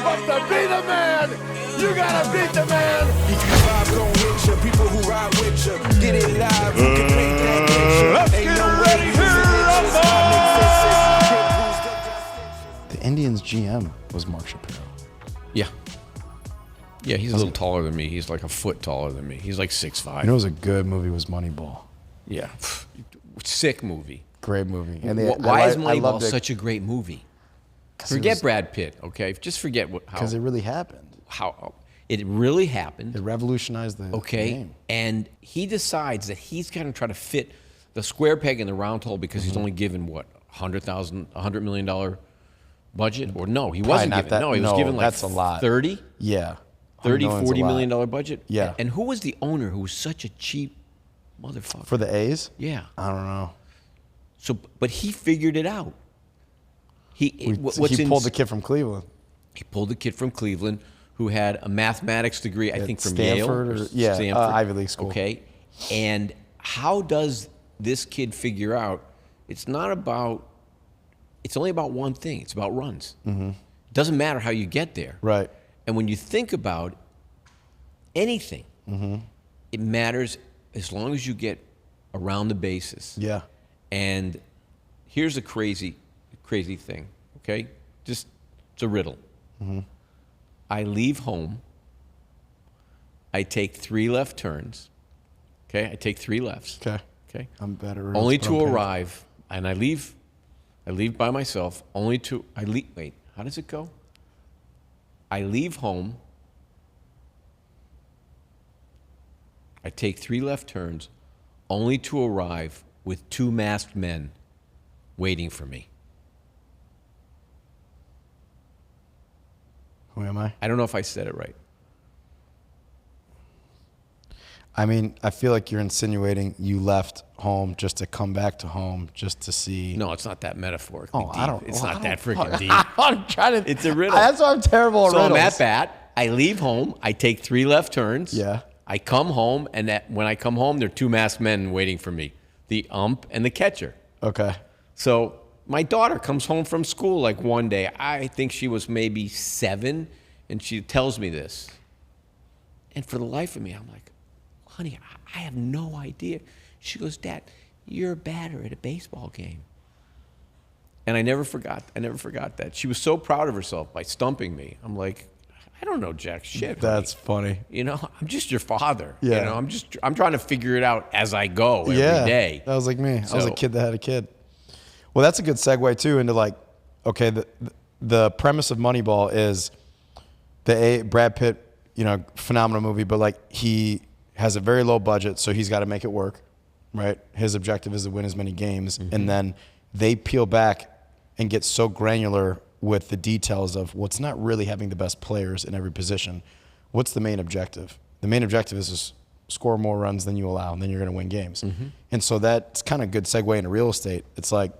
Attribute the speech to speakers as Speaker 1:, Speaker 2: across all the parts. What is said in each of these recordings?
Speaker 1: But to be the man, you gotta beat the man.
Speaker 2: If you vibe, gon' hit ya. People who ride with ya, get it live. You can paint that picture.
Speaker 1: Let's
Speaker 2: Ain't
Speaker 1: get
Speaker 2: no
Speaker 1: ready
Speaker 2: way
Speaker 1: here,
Speaker 3: The Indians GM was Mark Shapiro.
Speaker 4: Yeah. Yeah, he's a little taller than me. He's like a foot taller than me. He's like 6'5".
Speaker 3: You know, it was a good movie. Was Moneyball.
Speaker 4: Yeah. Sick movie.
Speaker 3: Great movie. And
Speaker 4: Why is Moneyball such a great movie? Forget
Speaker 3: it
Speaker 4: Brad Pitt, okay? Just forget how.
Speaker 3: Because it really happened.
Speaker 4: How it really happened.
Speaker 3: It revolutionized the game.
Speaker 4: And he decides that he's going to try to fit the square peg in the round hole because he's only given what, $100 million budget? Or no, he wasn't given.
Speaker 3: That,
Speaker 4: no, he was given like
Speaker 3: that's a lot.
Speaker 4: 30.
Speaker 3: Yeah.
Speaker 4: 30, $40 million budget.
Speaker 3: Yeah.
Speaker 4: And who was the owner who was such a cheap motherfucker?
Speaker 3: For the A's?
Speaker 4: Yeah.
Speaker 3: I don't know.
Speaker 4: So, but he figured it out.
Speaker 3: He pulled the kid from Cleveland.
Speaker 4: He pulled the kid from Cleveland who had a mathematics degree, I think, from
Speaker 3: Stanford
Speaker 4: Yale.
Speaker 3: Stanford. Ivy League school.
Speaker 4: Okay. And how does this kid figure out it's only about one thing. It's about runs. Mm-hmm. It doesn't matter how you get there.
Speaker 3: Right.
Speaker 4: And when you think about anything, it matters as long as you get around the bases.
Speaker 3: Yeah.
Speaker 4: And here's a crazy thing, okay? It's a riddle. I leave home. I take 3 left turns. Okay, I take 3 lefts. Okay.
Speaker 3: I'm better.
Speaker 4: Only to arrive, and I leave by myself. Wait, how does it go? I leave home. I take 3 left turns, only to arrive with 2 masked men waiting for me.
Speaker 3: Who am I?
Speaker 4: I don't know if I said it right.
Speaker 3: I mean, I feel like you're insinuating you left home just to come back to home just to see.
Speaker 4: No, it's not that metaphorically deep.
Speaker 3: It's
Speaker 4: not that freaking deep.
Speaker 3: I'm trying to.
Speaker 4: It's a riddle.
Speaker 3: That's why I'm terrible at riddles.
Speaker 4: So I'm at bat. I leave home. I take 3 left turns.
Speaker 3: Yeah.
Speaker 4: I come home, and when I come home, there are 2 masked men waiting for me, the ump and the catcher.
Speaker 3: Okay.
Speaker 4: So my daughter comes home from school like one day. I think she was maybe 7, and she tells me this. And for the life of me, I'm like, honey, I have no idea. She goes, Dad, you're a batter at a baseball game. And I never forgot that. She was so proud of herself by stumping me. I'm like, I don't know jack shit.
Speaker 3: That's
Speaker 4: honey.
Speaker 3: funny.
Speaker 4: You know, I'm just your father.
Speaker 3: Yeah.
Speaker 4: You know, I'm trying to figure it out as I go every day.
Speaker 3: That was like me. I was a kid that had a kid. Well, that's a good segue too into like, okay, the premise of Moneyball is Brad Pitt, you know, phenomenal movie, but like he has a very low budget, so he's got to make it work, right? His objective is to win as many games, and then they peel back and get so granular with the details of what's not really having the best players in every position. What's the main objective? The main objective is to score more runs than you allow, and then you're going to win games. And so that's kind of a good segue into real estate. It's like,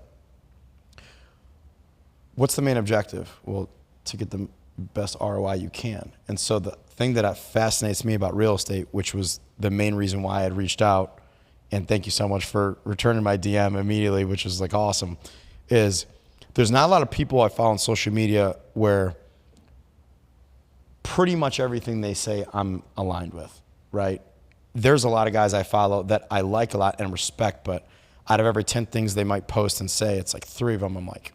Speaker 3: what's the main objective? Well, to get the best ROI you can. And so the thing that fascinates me about real estate, which was the main reason why I had reached out, and thank you so much for returning my DM immediately, which was like awesome, is there's not a lot of people I follow on social media where pretty much everything they say I'm aligned with, right? There's a lot of guys I follow that I like a lot and respect, but out of every 10 things they might post and say, it's like 3 of them I'm like,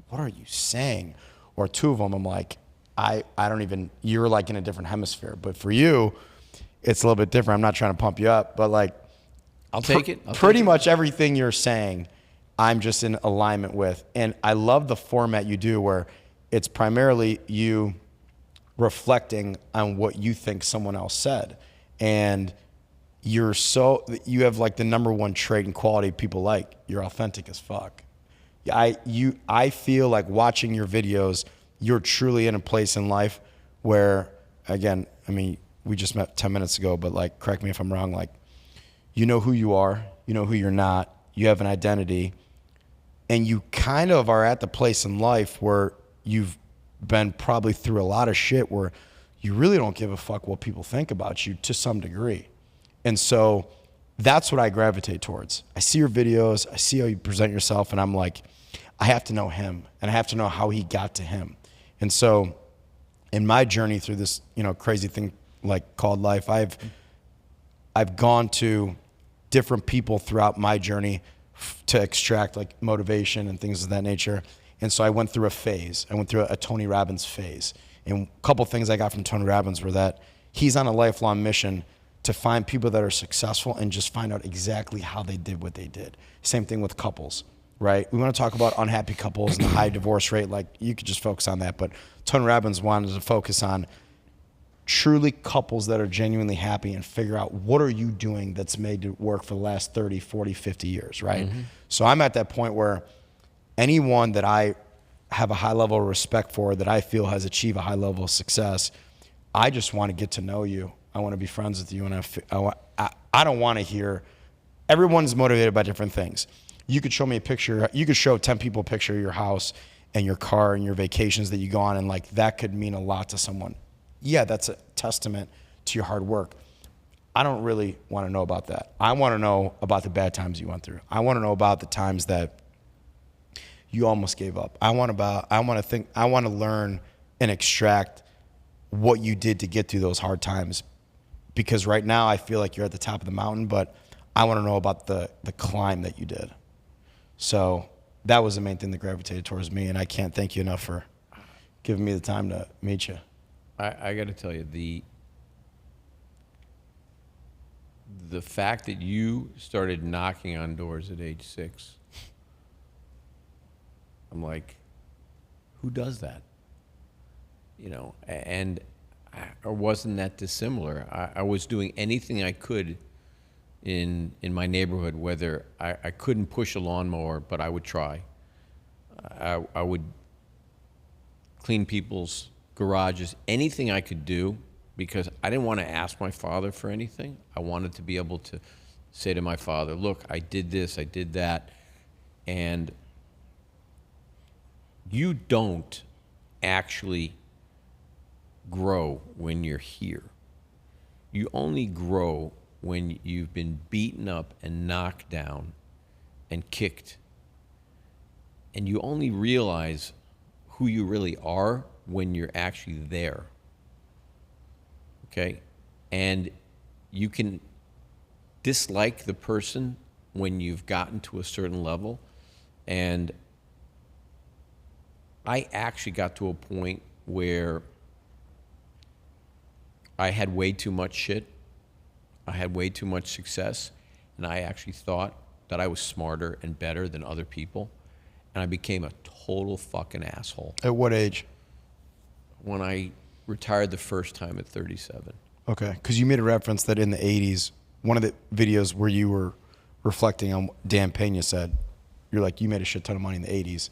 Speaker 3: what are you saying? Or 2 of them I'm like, I don't even, you're like in a different hemisphere. But for you, it's a little bit different. I'm not trying to pump you up, but like,
Speaker 4: I'll take it.
Speaker 3: Pretty much everything you're saying, I'm just in alignment with. And I love the format you do where it's primarily you reflecting on what you think someone else said. And you have like the #1 trait and quality people like. You're authentic as fuck. I feel like watching your videos, you're truly in a place in life where, again, I mean, we just met 10 minutes ago, but like, correct me if I'm wrong, like, you know who you are, you know who you're not, you have an identity, and you kind of are at the place in life where you've been probably through a lot of shit where you really don't give a fuck what people think about you to some degree. And so that's what I gravitate towards. I see your videos, I see how you present yourself, and I'm like, I have to know him, and I have to know how he got to him. And so in my journey through this, crazy thing like called life, I've gone to different people throughout my journey to extract like motivation and things of that nature. And so I went through a phase. I went through a Tony Robbins phase. And a couple things I got from Tony Robbins were that he's on a lifelong mission to find people that are successful and just find out exactly how they did what they did. Same thing with couples, right? We want to talk about unhappy couples and the high divorce rate. Like, you could just focus on that. But Tony Robbins wanted to focus on truly couples that are genuinely happy and figure out what are you doing that's made it work for the last 30, 40, 50 years, right? Mm-hmm. So I'm at that point where anyone that I have a high level of respect for, that I feel has achieved a high level of success, I just want to get to know you. I want to be friends with you. And I don't want to hear, everyone's motivated by different things. You could show me a picture, you could show 10 people a picture of your house and your car and your vacations that you go on, and like that could mean a lot to someone. Yeah, that's a testament to your hard work. I don't really want to know about that. I want to know about the bad times you went through. I want to know about the times that you almost gave up. I want to learn and extract what you did to get through those hard times. Because right now I feel like you're at the top of the mountain, but I want to know about the climb that you did. So that was the main thing that gravitated towards me, and I can't thank you enough for giving me the time to meet you.
Speaker 4: I got to tell you, the fact that you started knocking on doors at age 6, I'm like, who does that? And or wasn't that dissimilar? I was doing anything I could in my neighborhood, whether I couldn't push a lawnmower, but I would try. I would clean people's garages, anything I could do, because I didn't want to ask my father for anything. I wanted to be able to say to my father, look, I did this, I did that. And you don't actually grow when you're here. You only grow when you've been beaten up and knocked down and kicked. And you only realize who you really are when you're actually there. Okay? And you can dislike the person when you've gotten to a certain level. And I actually got to a point where I had way too much shit. I had way too much success. And I actually thought that I was smarter and better than other people. And I became a total fucking asshole.
Speaker 3: At what age?
Speaker 4: When I retired the first time at 37.
Speaker 3: Okay, because you made a reference that in the 80s, one of the videos where you were reflecting on what Dan Pena said, you're like, you made a shit ton of money in the 80s.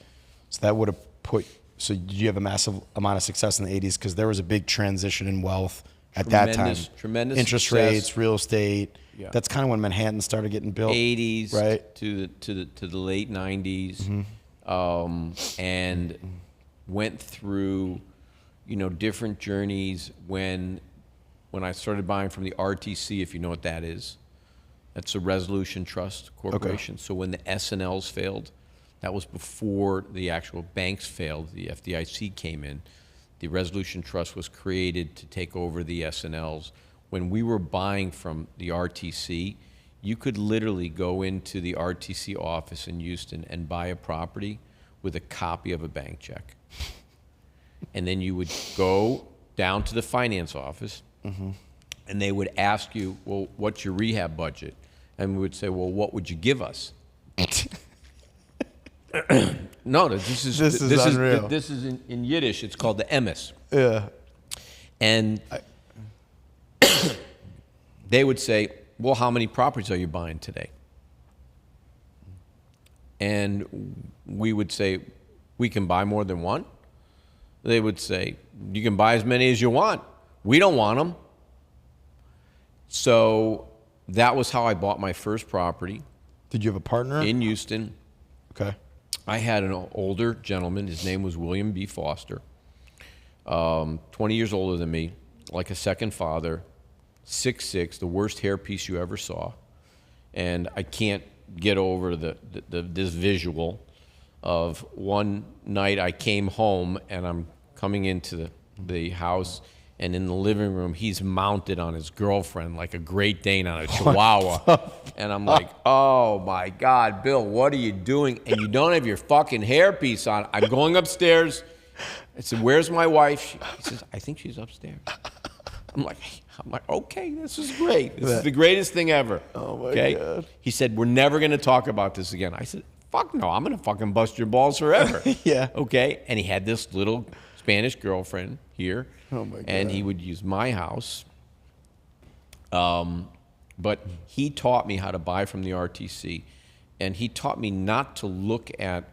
Speaker 3: So that would have put, so did you have a massive amount of success in the 80s? Because there was a big transition in wealth at that time.
Speaker 4: Tremendous
Speaker 3: interest
Speaker 4: success.
Speaker 3: rates, real estate.
Speaker 4: Yeah.
Speaker 3: That's kind of when Manhattan started getting built.
Speaker 4: 80s
Speaker 3: right?
Speaker 4: to the late 90s.
Speaker 3: Mm-hmm.
Speaker 4: And went through, different journeys when I started buying from the RTC, if you know what that is. That's a Resolution Trust Corporation. Okay. So when the SNLs failed, that was before the actual banks failed. The FDIC came in. The Resolution Trust was created to take over the SNLs. When we were buying from the RTC, you could literally go into the RTC office in Houston and buy a property with a copy of a bank check. And then you would go down to the finance office, and they would ask you, well, what's your rehab budget? And we would say, well, what would you give us? No, this is
Speaker 3: unreal.
Speaker 4: This is in Yiddish. It's called the emes.
Speaker 3: Yeah.
Speaker 4: And they would say, well, how many properties are you buying today? And we would say, we can buy more than one. They would say, you can buy as many as you want. We don't want them. So that was how I bought my first property.
Speaker 3: Did you have a partner?
Speaker 4: In Houston.
Speaker 3: Okay.
Speaker 4: I had an older gentleman. His name was William B. Foster. 20 years older than me, like a second father, 6'6", the worst hairpiece you ever saw. And I can't get over this visual of one night I came home and I'm coming into the house. And in the living room, he's mounted on his girlfriend like a Great Dane on a Chihuahua. And I'm like, oh my God, Bill, what are you doing? And you don't have your fucking hairpiece on. I'm going upstairs. I said, where's my wife? He says, I think she's upstairs. I'm like, okay, this is great. This is the greatest thing ever.
Speaker 3: Oh my God.
Speaker 4: He said, we're never going to talk about this again. I said, fuck no, I'm going to fucking bust your balls forever.
Speaker 3: Yeah.
Speaker 4: Okay. And he had this little Spanish girlfriend here.
Speaker 3: Oh my God.
Speaker 4: And he would use my house. But he taught me how to buy from the RTC. And he taught me not to look at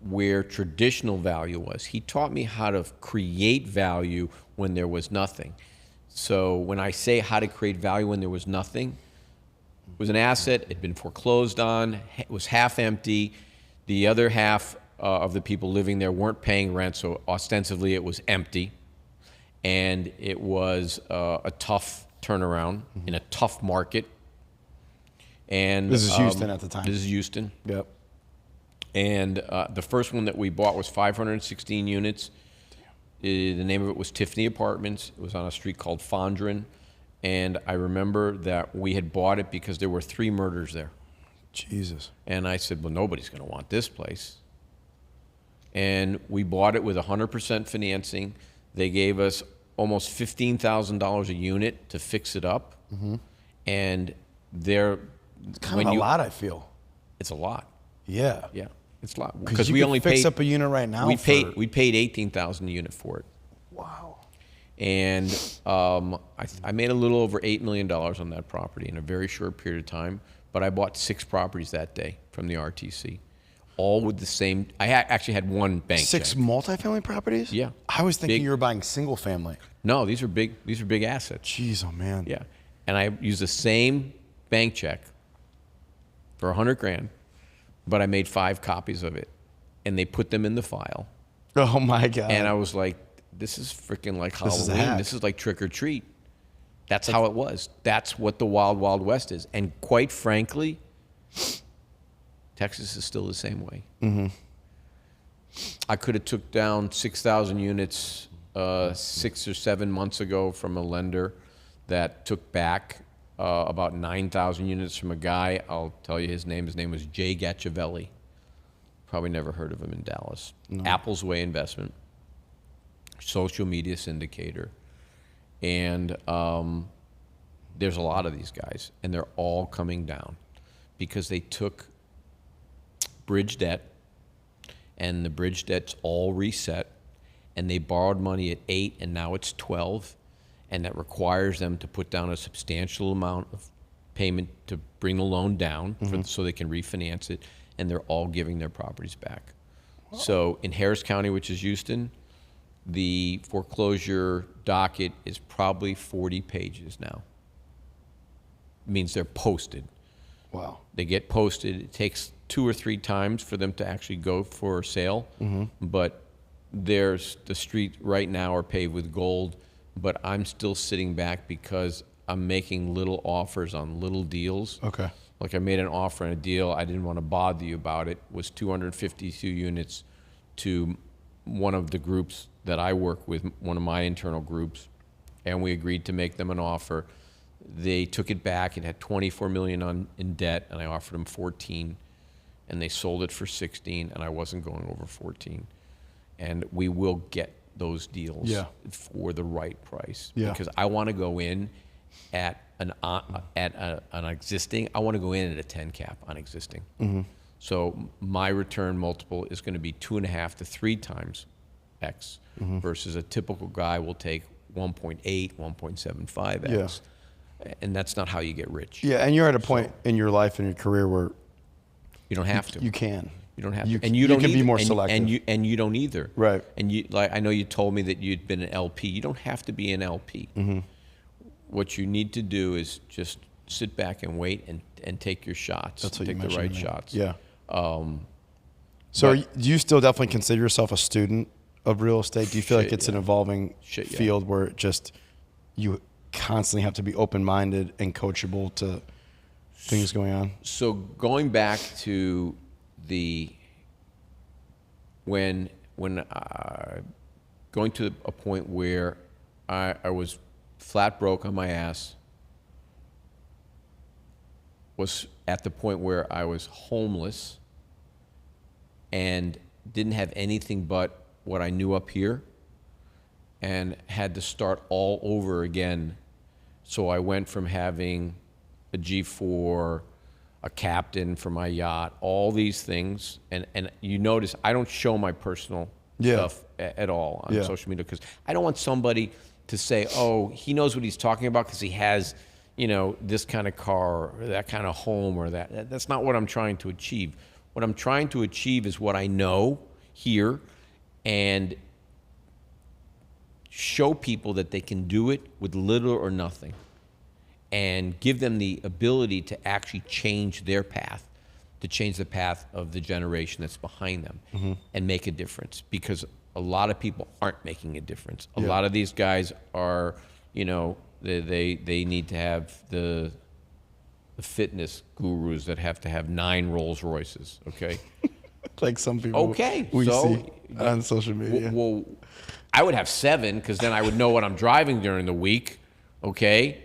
Speaker 4: where traditional value was. He taught me how to create value when there was nothing. So when I say how to create value when there was nothing, it was an asset, it had been foreclosed on, it was half empty. The other half of the people living there weren't paying rent, so ostensibly it was empty. And it was a tough turnaround in a tough market. And
Speaker 3: This is Houston at the time.
Speaker 4: This is Houston.
Speaker 3: Yep.
Speaker 4: And the first one that we bought was 516 units. The name of it was Tiffany Apartments. It was on a street called Fondren. And I remember that we had bought it because there were 3 murders there.
Speaker 3: Jesus.
Speaker 4: And I said, well, nobody's going to want this place. And we bought it with 100% financing. They gave us almost $15,000 a unit to fix it up. And they're...
Speaker 3: It's kind of a lot, I feel.
Speaker 4: It's a lot.
Speaker 3: Yeah.
Speaker 4: Yeah, it's a lot.
Speaker 3: Because we only fix up a unit right now.
Speaker 4: We paid $18,000 a unit for it.
Speaker 3: Wow.
Speaker 4: And I made a little over $8 million on that property in a very short period of time. But I bought 6 properties that day from the RTC, all with the same. I actually had one bank.
Speaker 3: 6
Speaker 4: check.
Speaker 3: multifamily properties?
Speaker 4: Yeah.
Speaker 3: I was thinking
Speaker 4: Big.
Speaker 3: you were buying single family.
Speaker 4: No, these are big. These are big assets.
Speaker 3: Jeez, oh man.
Speaker 4: Yeah, and I used the same bank check for $100,000, but I made 5 copies of it, and they put them in the file.
Speaker 3: Oh my God.
Speaker 4: And I was like, this is freaking like
Speaker 3: This is a
Speaker 4: Halloween.
Speaker 3: hack.
Speaker 4: This is like trick or treat. That's how it was. That's what the wild, wild west is. And quite frankly, Texas is still the same way. I could have took down 6,000 units 6 or 7 months ago from a lender that took back about 9,000 units from a guy. I'll tell you his name. His name was Jay Gatchavelli. Probably never heard of him in Dallas. Apple's Way Investment, social media syndicator. And there's a lot of these guys, and they're all coming down because they took bridge debt, and the bridge debt's all reset, and they borrowed money at 8, and now it's 12, and that requires them to put down a substantial amount of payment to bring the loan down so they can refinance it, and they're all giving their properties back. Wow. So in Harris County, which is Houston, the foreclosure docket is probably 40 pages now. It means they're posted.
Speaker 3: Wow.
Speaker 4: They get posted. It takes 2 or 3 times for them to actually go for sale. But there's the street right now are paved with gold. But I'm still sitting back because I'm making little offers on little deals.
Speaker 3: Okay.
Speaker 4: Like I made an offer on a deal. I didn't want to bother you about it. Was 252 units to one of the groups that I work with, one of my internal groups, and we agreed to make them an offer. They took it back. It had 24 million in debt, and I offered them 14, and they sold it for 16, and I wasn't going over 14. And we will get those deals for the right price because I want to go in at an existing. I want to go in at a 10 cap on existing. So my return multiple is going to be 2.5 to 3 times X versus a typical guy will take 1.8, 1.75X. And that's not how you get rich.
Speaker 3: Yeah, and you're at a point in your life and your career where
Speaker 4: you don't have to.
Speaker 3: You can.
Speaker 4: You don't have
Speaker 3: You,
Speaker 4: to. And you don't
Speaker 3: can
Speaker 4: either.
Speaker 3: be more
Speaker 4: and,
Speaker 3: selective.
Speaker 4: And you don't either.
Speaker 3: Right.
Speaker 4: And you, like I know you told me that you'd been an LP. You don't have to be an LP. What you need to do is just sit back and wait and take your shots.
Speaker 3: That's what
Speaker 4: take
Speaker 3: you
Speaker 4: the
Speaker 3: mentioned
Speaker 4: right
Speaker 3: to me.
Speaker 4: shots.
Speaker 3: Yeah. So do you still definitely consider yourself a student of real estate? Do you feel like it's an evolving field where it just you constantly have to be open-minded and coachable to things going on?
Speaker 4: So going back to the when I going to a point where I was flat broke on my ass, was at the point where I was homeless and didn't have anything but what I knew up here and had to start all over again. So I went from having a G4, a captain for my yacht, all these things. And you notice I don't show my personal stuff at all on social media because I don't want somebody to say, oh, he knows what he's talking about because he has, you know, this kind of car or that kind of home or that. That's not what I'm trying to achieve. What I'm trying to achieve is what I know here and show people that they can do it with little or nothing and give them the ability to actually change their path, to change the path of the generation that's behind them and make a difference, because a lot of people aren't making a difference. A lot of these guys are, you know, they need to have the fitness gurus that have to have 9 Rolls Royces, okay?
Speaker 3: Like some people we see on social media.
Speaker 4: Well, I would have 7 because then I would know what I'm driving during the week, okay?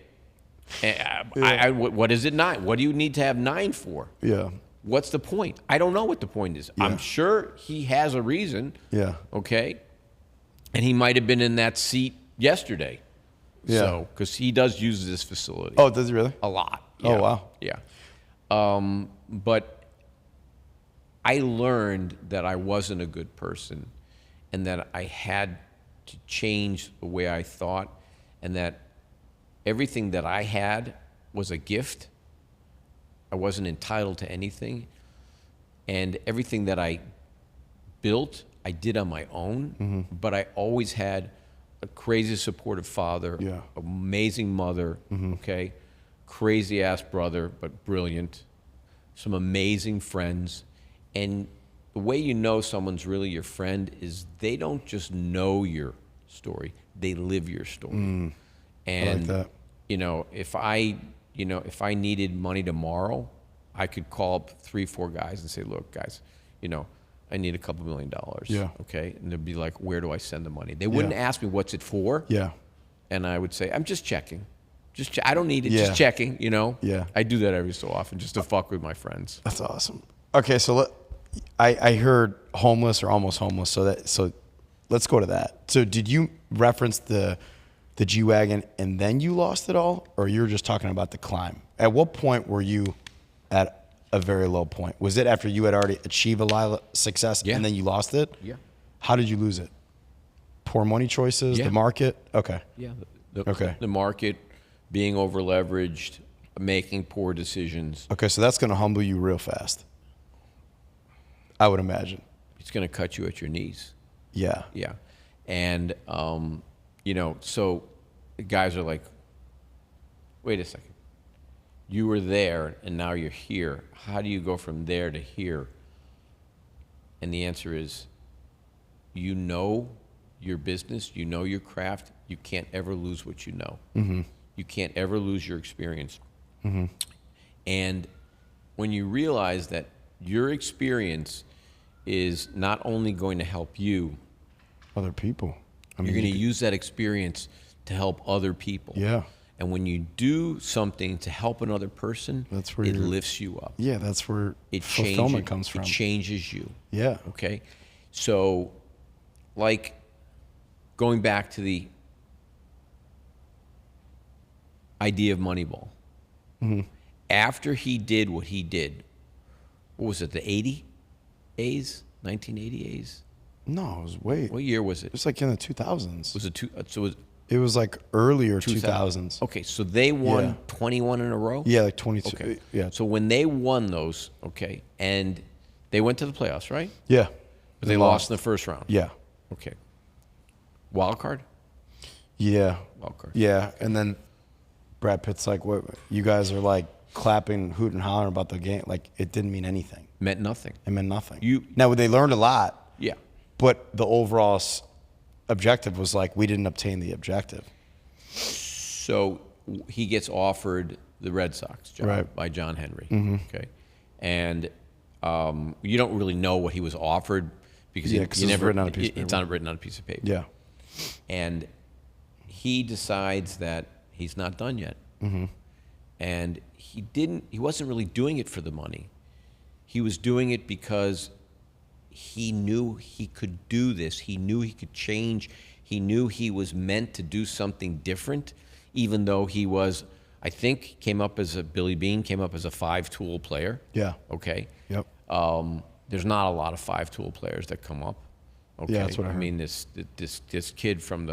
Speaker 4: What is it 9? What do you need to have 9 for?
Speaker 3: Yeah.
Speaker 4: What's the point? I don't know what the point is.
Speaker 3: Yeah.
Speaker 4: I'm sure he has a reason.
Speaker 3: Yeah.
Speaker 4: Okay? And he might have been in that seat yesterday.
Speaker 3: Yeah.
Speaker 4: So, because he does use this facility.
Speaker 3: Oh, does he really?
Speaker 4: A lot.
Speaker 3: Oh,
Speaker 4: Yeah.
Speaker 3: wow.
Speaker 4: Yeah. But I learned that I wasn't a good person and that I had to change the way I thought and that everything that I had was a gift. I wasn't entitled to anything. And everything that I built, I did on my own. But I always had a crazy supportive father, amazing mother, okay, crazy ass brother, but brilliant, some amazing friends. And the way you know someone's really your friend is they don't just know your story, they live your story. And
Speaker 3: I like that.
Speaker 4: you know, if I needed money tomorrow, I could call up 3-4 guys and say, look, guys, you know, I need a couple $1 million.
Speaker 3: Yeah.
Speaker 4: Okay. And they'd be like, where do I send the money? They wouldn't ask me what's it for.
Speaker 3: Yeah.
Speaker 4: And I would say, I'm just checking. I don't need it. Just checking, you know?
Speaker 3: Yeah.
Speaker 4: I do that every so often just to fuck with my friends.
Speaker 3: That's awesome. Okay, so I heard homeless or almost homeless, so let's go to that. So did you reference the G-Wagon and then you lost it all, or you were just talking about the climb? At what point were you at a very low point? Was it after you had already achieved a lot of success and then you lost it?
Speaker 4: Yeah.
Speaker 3: How did you lose it? Poor money choices, the market? Okay.
Speaker 4: Yeah. The market, being over leveraged, making poor decisions.
Speaker 3: Okay, so that's going to humble you real fast, I would imagine.
Speaker 4: It's going to cut you at your knees.
Speaker 3: Yeah.
Speaker 4: Yeah. And, you know, so the guys are like, wait a second. You were there and now you're here. How do you go from there to here? And the answer is, you know your business, you know your craft, you can't ever lose what you know. You can't ever lose your experience. And when you realize that your experience is not only going to help you,
Speaker 3: Other people. I mean,
Speaker 4: you're going to use that experience to help other people.
Speaker 3: Yeah.
Speaker 4: And when you do something to help another person,
Speaker 3: That's where
Speaker 4: it
Speaker 3: you're-
Speaker 4: lifts you up.
Speaker 3: Yeah, that's where
Speaker 4: It
Speaker 3: fulfillment comes from.
Speaker 4: It changes you.
Speaker 3: Yeah.
Speaker 4: Okay? So, like, going back to the idea of Moneyball. After he did what he did, what was it, the 80 A's? 1980 A's?
Speaker 3: No, it was way.
Speaker 4: What year was it?
Speaker 3: It was like in the 2000s.
Speaker 4: Was it so?
Speaker 3: It was like earlier 2000s.
Speaker 4: Okay, so they won
Speaker 3: Yeah.
Speaker 4: 21 in a row?
Speaker 3: Yeah, like 22.
Speaker 4: Okay.
Speaker 3: Yeah.
Speaker 4: So when they won those, okay, and they went to the playoffs, right?
Speaker 3: Yeah.
Speaker 4: But they lost in the first round.
Speaker 3: Yeah.
Speaker 4: Okay. Wild card?
Speaker 3: Yeah.
Speaker 4: Wild card.
Speaker 3: Yeah. And then Brad Pitt's like, what? You guys are like clapping, hooting, and hollering about the game. Like, it didn't mean anything.
Speaker 4: Meant nothing.
Speaker 3: It meant nothing.
Speaker 4: You-
Speaker 3: Now, they learned a lot,
Speaker 4: Yeah.
Speaker 3: but the overall objective was like, we didn't obtain the objective.
Speaker 4: So he gets offered the Red Sox job
Speaker 3: Right.
Speaker 4: by John Henry. Okay. And you don't really know what he was offered because
Speaker 3: Yeah,
Speaker 4: he
Speaker 3: 'cause it's
Speaker 4: never
Speaker 3: written on a piece of
Speaker 4: it's
Speaker 3: paper.
Speaker 4: not written on a piece of paper.
Speaker 3: Yeah.
Speaker 4: And he decides that he's not done yet. And he wasn't really doing it for the money. He was doing it because he knew he could do this. He knew he could change. He knew he was meant to do something different, even though he was, I think, Billy Bean came up as a 5-tool player.
Speaker 3: Yeah.
Speaker 4: Okay.
Speaker 3: Yep.
Speaker 4: There's not a lot of 5-tool players that come up. Okay.
Speaker 3: Yeah, that's what I heard.
Speaker 4: mean, this kid from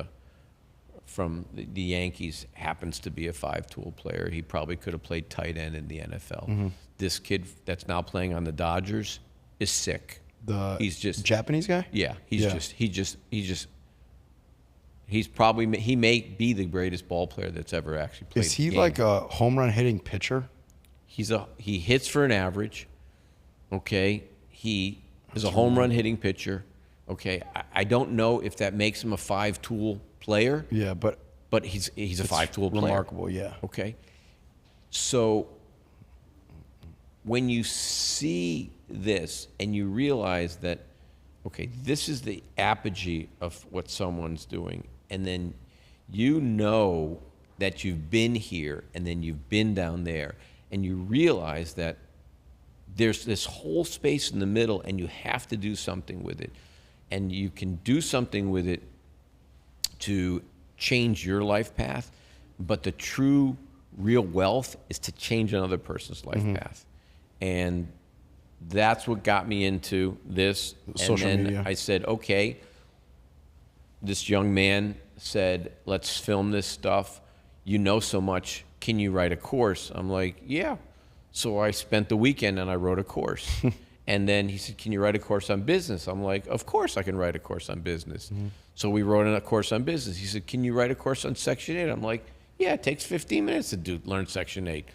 Speaker 4: the Yankees happens to be a 5-tool player. He probably could have played tight end in the NFL. This kid that's now playing on the Dodgers is sick. He's just
Speaker 3: Japanese guy?
Speaker 4: Yeah, he may be the greatest ball player that's ever actually played.
Speaker 3: Is he
Speaker 4: the game.
Speaker 3: like a home run hitting pitcher?
Speaker 4: He hits for an average. Okay, he is a home run hitting pitcher. Okay, I don't know if that makes him a 5-tool player.
Speaker 3: Yeah, but
Speaker 4: he's a 5-tool player.
Speaker 3: Remarkable, yeah.
Speaker 4: Okay, so when you see this and you realize that, okay, this is the apogee of what someone's doing, and then you know that you've been here and then you've been down there, and you realize that there's this whole space in the middle and you have to do something with it, and you can do something with it to change your life path, but the true real wealth is to change another person's life path. And that's what got me into this.
Speaker 3: Social
Speaker 4: and then
Speaker 3: media.
Speaker 4: I said, okay, this young man said, let's film this stuff. You know so much. Can you write a course? I'm like, yeah. So I spent the weekend and I wrote a course. And then he said, can you write a course on business? I'm like, of course I can write a course on business. So we wrote a course on business. He said, can you write a course on Section 8? I'm like, yeah, it takes 15 minutes to learn Section 8.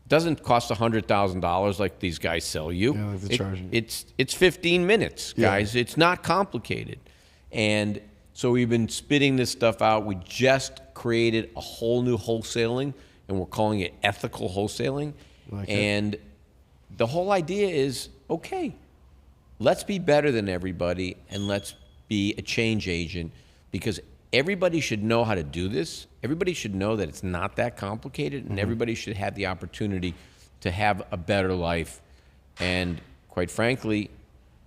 Speaker 4: Doesn't cost $100,000 like these guys sell you.
Speaker 3: Yeah, like the charging.
Speaker 4: It's 15 minutes, guys.
Speaker 3: Yeah.
Speaker 4: It's not complicated. And so we've been spitting this stuff out. We just created a whole new wholesaling, and we're calling it ethical wholesaling.
Speaker 3: Like it.
Speaker 4: And the whole idea is, okay, let's be better than everybody, and let's be a change agent, because everybody should know how to do this. Everybody should know that it's not that complicated, and everybody should have the opportunity to have a better life. And quite frankly,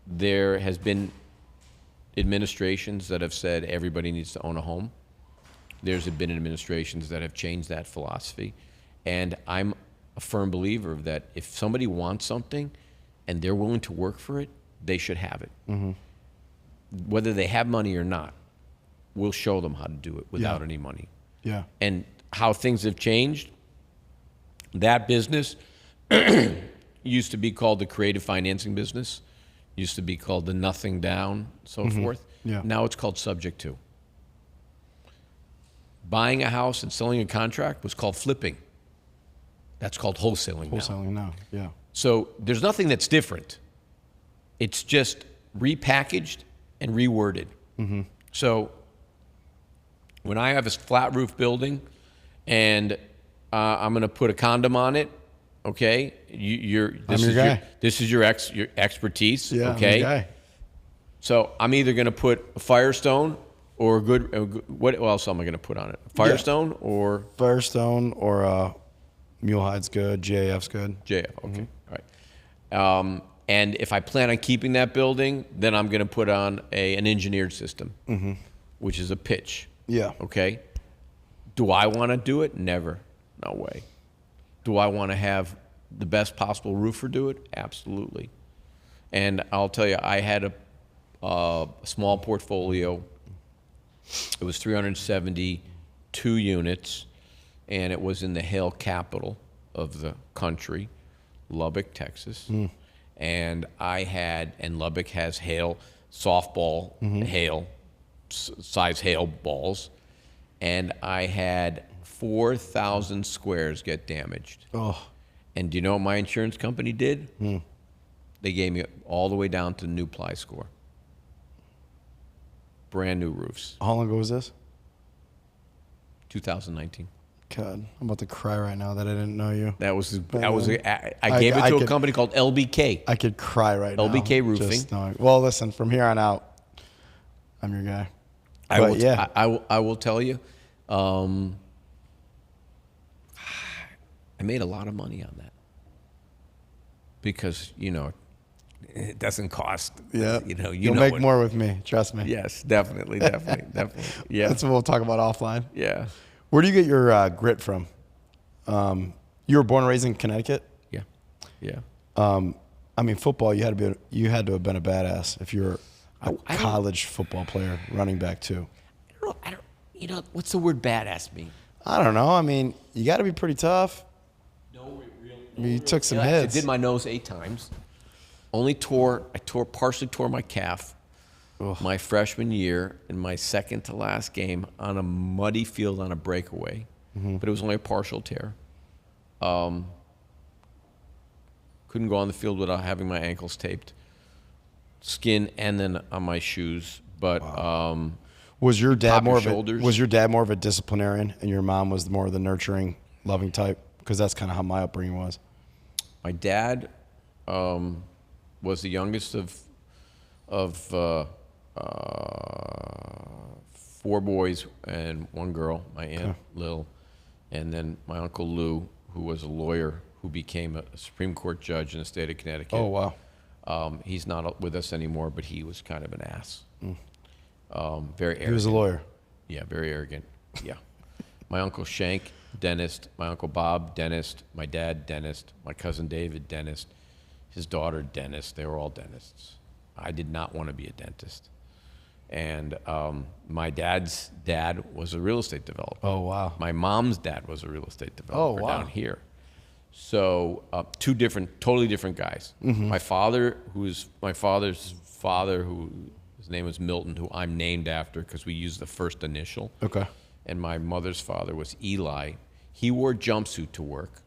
Speaker 4: there has been administrations that have said everybody needs to own a home. There's been administrations that have changed that philosophy. And I'm a firm believer of that if somebody wants something and they're willing to work for it, they should have it. Whether they have money or not, we'll show them how to do it without any money.
Speaker 3: Yeah.
Speaker 4: And how things have changed, that business used to be called the creative financing business, used to be called the nothing down, so forth.
Speaker 3: Yeah.
Speaker 4: Now it's called subject to. Buying a house and selling a contract was called flipping. That's called wholesaling now.
Speaker 3: Wholesaling now, yeah.
Speaker 4: So there's nothing that's different. It's just repackaged and reworded. So when I have a flat roof building and I'm going to put a condom on it, okay? This
Speaker 3: your
Speaker 4: is
Speaker 3: guy.
Speaker 4: This is your expertise,
Speaker 3: Yeah,
Speaker 4: okay?
Speaker 3: I'm your guy.
Speaker 4: So I'm either going to put a Firestone or what else am I going to put on it? Firestone or
Speaker 3: Firestone or Mulehide's good, GAF's good.
Speaker 4: JF, okay, all right. And if I plan on keeping that building, then I'm going to put on an engineered system, which is a pitch.
Speaker 3: Yeah.
Speaker 4: Okay. Do I want to do it? Never. No way. Do I want to have the best possible roofer do it? Absolutely. And I'll tell you, I had a small portfolio. It was 372 units, and it was in the hail capital of the country, Lubbock, Texas. And Lubbock has hail, softball, hail, size hail balls. And I had 4,000 squares get damaged.
Speaker 3: Oh.
Speaker 4: And do you know what my insurance company did? They gave me all the way down to new ply score. Brand new roofs.
Speaker 3: How long ago was this?
Speaker 4: 2019.
Speaker 3: God, I'm about to cry right now that I didn't know you.
Speaker 4: I gave it to a company called LBK.
Speaker 3: I could cry right now.
Speaker 4: LBK Roofing.
Speaker 3: Just knowing. Well, listen, from here on out, I'm your guy.
Speaker 4: I will tell you, I made a lot of money on that because it doesn't cost.
Speaker 3: Yeah.
Speaker 4: You'll
Speaker 3: make more with me. Trust me.
Speaker 4: Yes, definitely. Yeah,
Speaker 3: That's what we'll talk about offline.
Speaker 4: yeah,
Speaker 3: Where do you get your grit from? You were born and raised in Connecticut.
Speaker 4: yeah.
Speaker 3: I mean, football. You had to have been a badass if you're a college football player, running back too.
Speaker 4: I don't. What's the word badass mean?
Speaker 3: I don't know. I mean, you got to be pretty tough. You took some hits.
Speaker 4: I did my nose 8 times. I partially tore my calf my freshman year in my second to last game on a muddy field on a breakaway, but it was only a partial tear. Couldn't go on the field without having my ankles taped, skin and then on my shoes. But
Speaker 3: was your dad more
Speaker 4: shoulders.
Speaker 3: Was your dad more of a disciplinarian, and your mom was more of the nurturing, loving type? Because that's kind of how my upbringing was.
Speaker 4: My dad was the youngest of 4 boys and 1 girl, my Aunt Lil, and then my Uncle Lou, who was a lawyer who became a Supreme Court judge in the state of Connecticut.
Speaker 3: Oh, wow.
Speaker 4: He's not with us anymore, but he was kind of an ass. Very arrogant.
Speaker 3: He was a lawyer.
Speaker 4: Yeah, very arrogant. Yeah. My Uncle Shank, dentist. My Uncle Bob, dentist. My dad, dentist. My cousin David, dentist. His daughter, dentist. They were all dentists. I did not want to be a dentist. And my dad's dad was a real estate developer.
Speaker 3: Oh, wow.
Speaker 4: My mom's dad was a real estate developer down here. So totally different guys. My father, my father's father, his name was Milton, who I'm named after because we used the first initial.
Speaker 3: Okay.
Speaker 4: And my mother's father was Eli. He wore jumpsuit to work,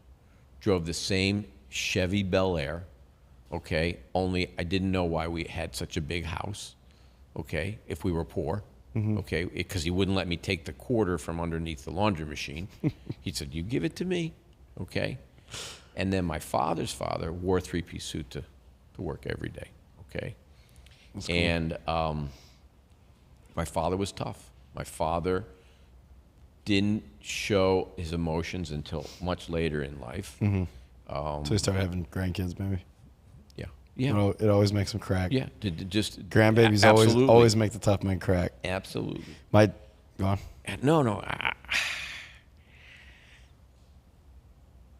Speaker 4: drove the same Chevy Bel Air, okay? Only I didn't know why we had such a big house, okay, if we were poor, okay? Because he wouldn't let me take the quarter from underneath the laundry machine. He said, you give it to me, okay? And then my father's father wore a 3-piece suit to work every day, okay? That's cool. And my father was tough. My father didn't show his emotions until much later in life.
Speaker 3: So he started having grandkids, maybe.
Speaker 4: Yeah.
Speaker 3: It always makes them crack.
Speaker 4: Yeah. Just
Speaker 3: grandbabies always make the tough men crack.
Speaker 4: Absolutely.
Speaker 3: Go on.
Speaker 4: No.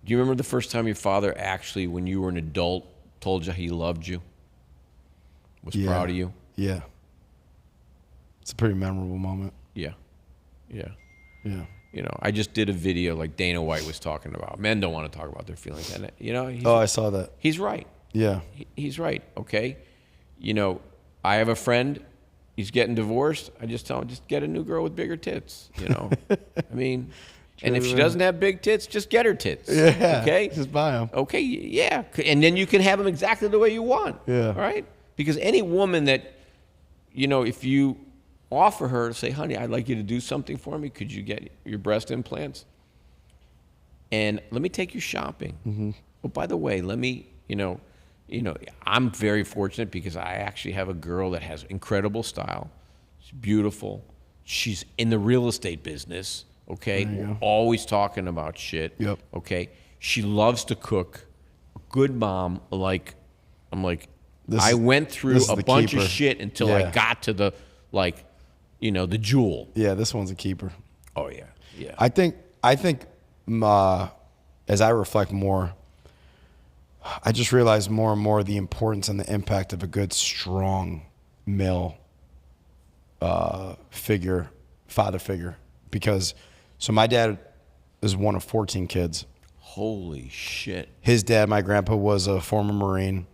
Speaker 4: Do you remember the first time your father actually, when you were an adult, told you he loved you? Was proud of you?
Speaker 3: Yeah. It's a pretty memorable moment.
Speaker 4: Yeah.
Speaker 3: Yeah.
Speaker 4: I just did a video like Dana White was talking about. Men don't want to talk about their feelings. And,
Speaker 3: I saw that.
Speaker 4: He's right.
Speaker 3: Yeah.
Speaker 4: He's right, okay? I have a friend, he's getting divorced. I just tell him, just get a new girl with bigger tits, I mean, and if she doesn't have big tits, just get her tits.
Speaker 3: Yeah.
Speaker 4: Okay?
Speaker 3: Just buy them.
Speaker 4: Okay, yeah. And then you can have them exactly the way you want.
Speaker 3: Yeah.
Speaker 4: All right? Because any woman that, if you offer her, say, honey, I'd like you to do something for me. Could you get your breast implants? And let me take you shopping. Oh, by the way, let me, I'm very fortunate because I actually have a girl that has incredible style. She's beautiful. She's in the real estate business, okay? We're always talking about shit,
Speaker 3: Yep.
Speaker 4: okay? She loves to cook. Good mom, I went through a bunch of shit until I got to the, the jewel.
Speaker 3: Yeah, this one's a keeper.
Speaker 4: Oh, yeah, yeah.
Speaker 3: I think as I reflect more, I just realize more and more the importance and the impact of a good, strong male father figure. Because, so my dad is one of 14 kids.
Speaker 4: Holy shit.
Speaker 3: His dad, my grandpa, was a former Marine,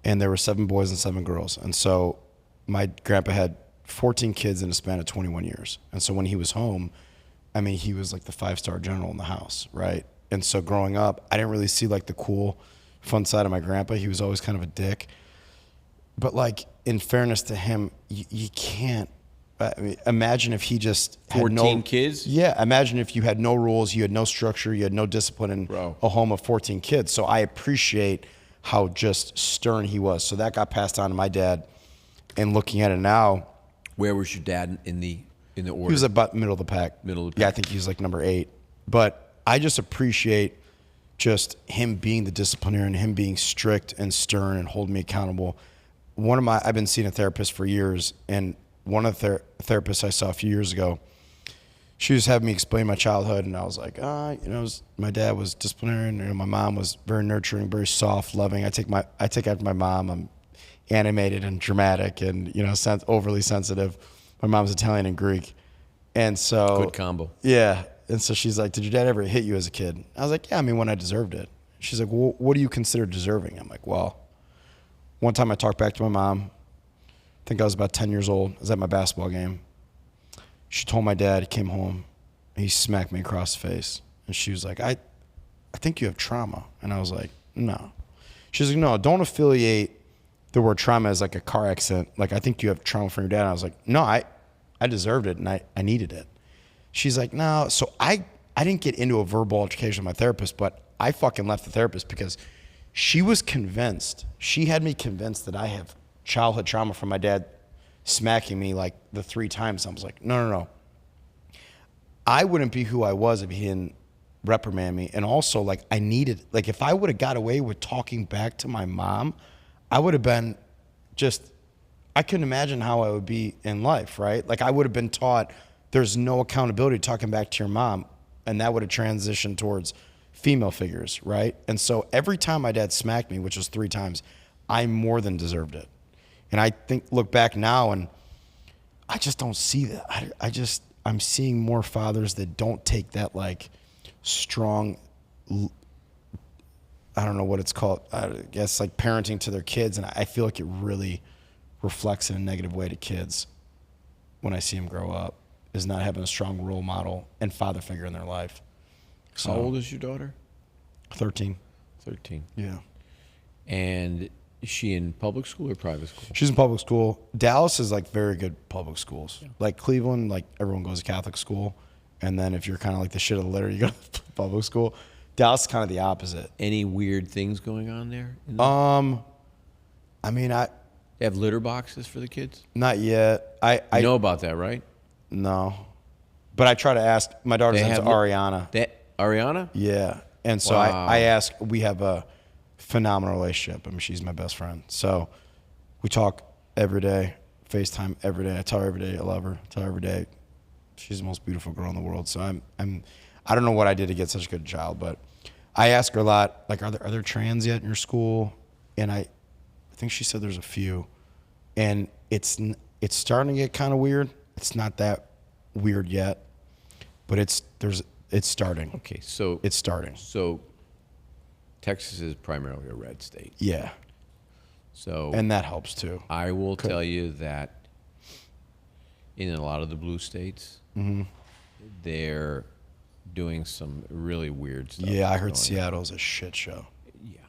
Speaker 3: and there were 7 boys and 7 girls. And so my grandpa had 14 kids in a span of 21 years. And so when he was home, I mean, he was like the 5-star general in the house, right? And so growing up, I didn't really see like the cool, fun side of my grandpa. He was always kind of a dick. But like, in fairness to him, you can't, I mean, imagine if he just had
Speaker 4: 14 kids?
Speaker 3: Yeah, imagine if you had no rules, you had no structure, you had no discipline in a home of 14 kids. So I appreciate how just stern he was. So that got passed on to my dad. And looking at it now.
Speaker 4: Where was your dad in the In the order?
Speaker 3: He was about middle of the pack.
Speaker 4: Middle of the
Speaker 3: Yeah, I
Speaker 4: pack.
Speaker 3: think he was like number 8. But I just appreciate just him being the disciplinarian, him being strict and stern and holding me accountable. I've been seeing a therapist for years, and one of the therapists I saw a few years ago, she was having me explain my childhood, and I was like, my dad was disciplinarian, my mom was very nurturing, very soft, loving. I take after my mom. I'm animated and dramatic and, overly sensitive. My mom's Italian and Greek. And so
Speaker 4: Good combo.
Speaker 3: Yeah. And so she's like, did your dad ever hit you as a kid? I was like, yeah, when I deserved it. She's like, well, what do you consider deserving? I'm like, well, one time I talked back to my mom. I think I was about 10 years old. I was at my basketball game. She told my dad, he came home, and he smacked me across the face. And she was like, I think you have trauma. And I was like, no. She's like, no, don't affiliate the word trauma as like a car accident. Like, I think you have trauma from your dad. And I was like, no, I deserved it, and I needed it. She's like, no. So I didn't get into a verbal altercation with my therapist, but I fucking left the therapist because she was convinced. She had me convinced that I have childhood trauma from my dad smacking me like the 3 times. I was like, no. I wouldn't be who I was if he didn't reprimand me. And also, like, if I would have got away with talking back to my mom, I would have been I couldn't imagine how I would be in life, right? Like, I would have been taught there's no accountability talking back to your mom, and that would have transitioned towards female figures, right? And so every time my dad smacked me, which was 3 times, I more than deserved it. And I look back now, and I just don't see that. I'm seeing more fathers that don't take that, like, strong, I don't know what it's called, I guess, like, parenting to their kids. And I feel like it really reflects in a negative way to kids when I see them grow up, is not having a strong role model and father figure in their life. So,
Speaker 4: How old is your daughter?
Speaker 3: 13.
Speaker 4: 13.
Speaker 3: Yeah.
Speaker 4: And is she in public school or private school?
Speaker 3: She's in public school. Dallas is like very good public schools. Yeah. Like Cleveland, like everyone goes to Catholic school. And then if you're kind of like the shit of the litter, you go to public school. Dallas is kind of the opposite.
Speaker 4: Any weird things going on there? They have litter boxes for the kids?
Speaker 3: Not yet. I
Speaker 4: know about that, right?
Speaker 3: No. But I try to ask. My daughter's into Ariana.
Speaker 4: Ariana?
Speaker 3: Yeah. And so
Speaker 4: Wow.
Speaker 3: I ask. We have a phenomenal relationship. She's my best friend. So we talk every day, FaceTime every day. I tell her every day I love her. I tell her every day she's the most beautiful girl in the world. So I don't know what I did to get such a good child, but I ask her a lot, like, are there trans yet in your school? And I think she said there's a few. And it's starting to get kind of weird. It's not that weird yet, but it's starting.
Speaker 4: Okay, so
Speaker 3: It's starting.
Speaker 4: So Texas is primarily a red state.
Speaker 3: Yeah.
Speaker 4: So
Speaker 3: And that helps too.
Speaker 4: I will tell you that in a lot of the blue states, they're doing some really weird stuff.
Speaker 3: Yeah, I heard
Speaker 4: going on.
Speaker 3: Seattle's a shit show.
Speaker 4: Yeah.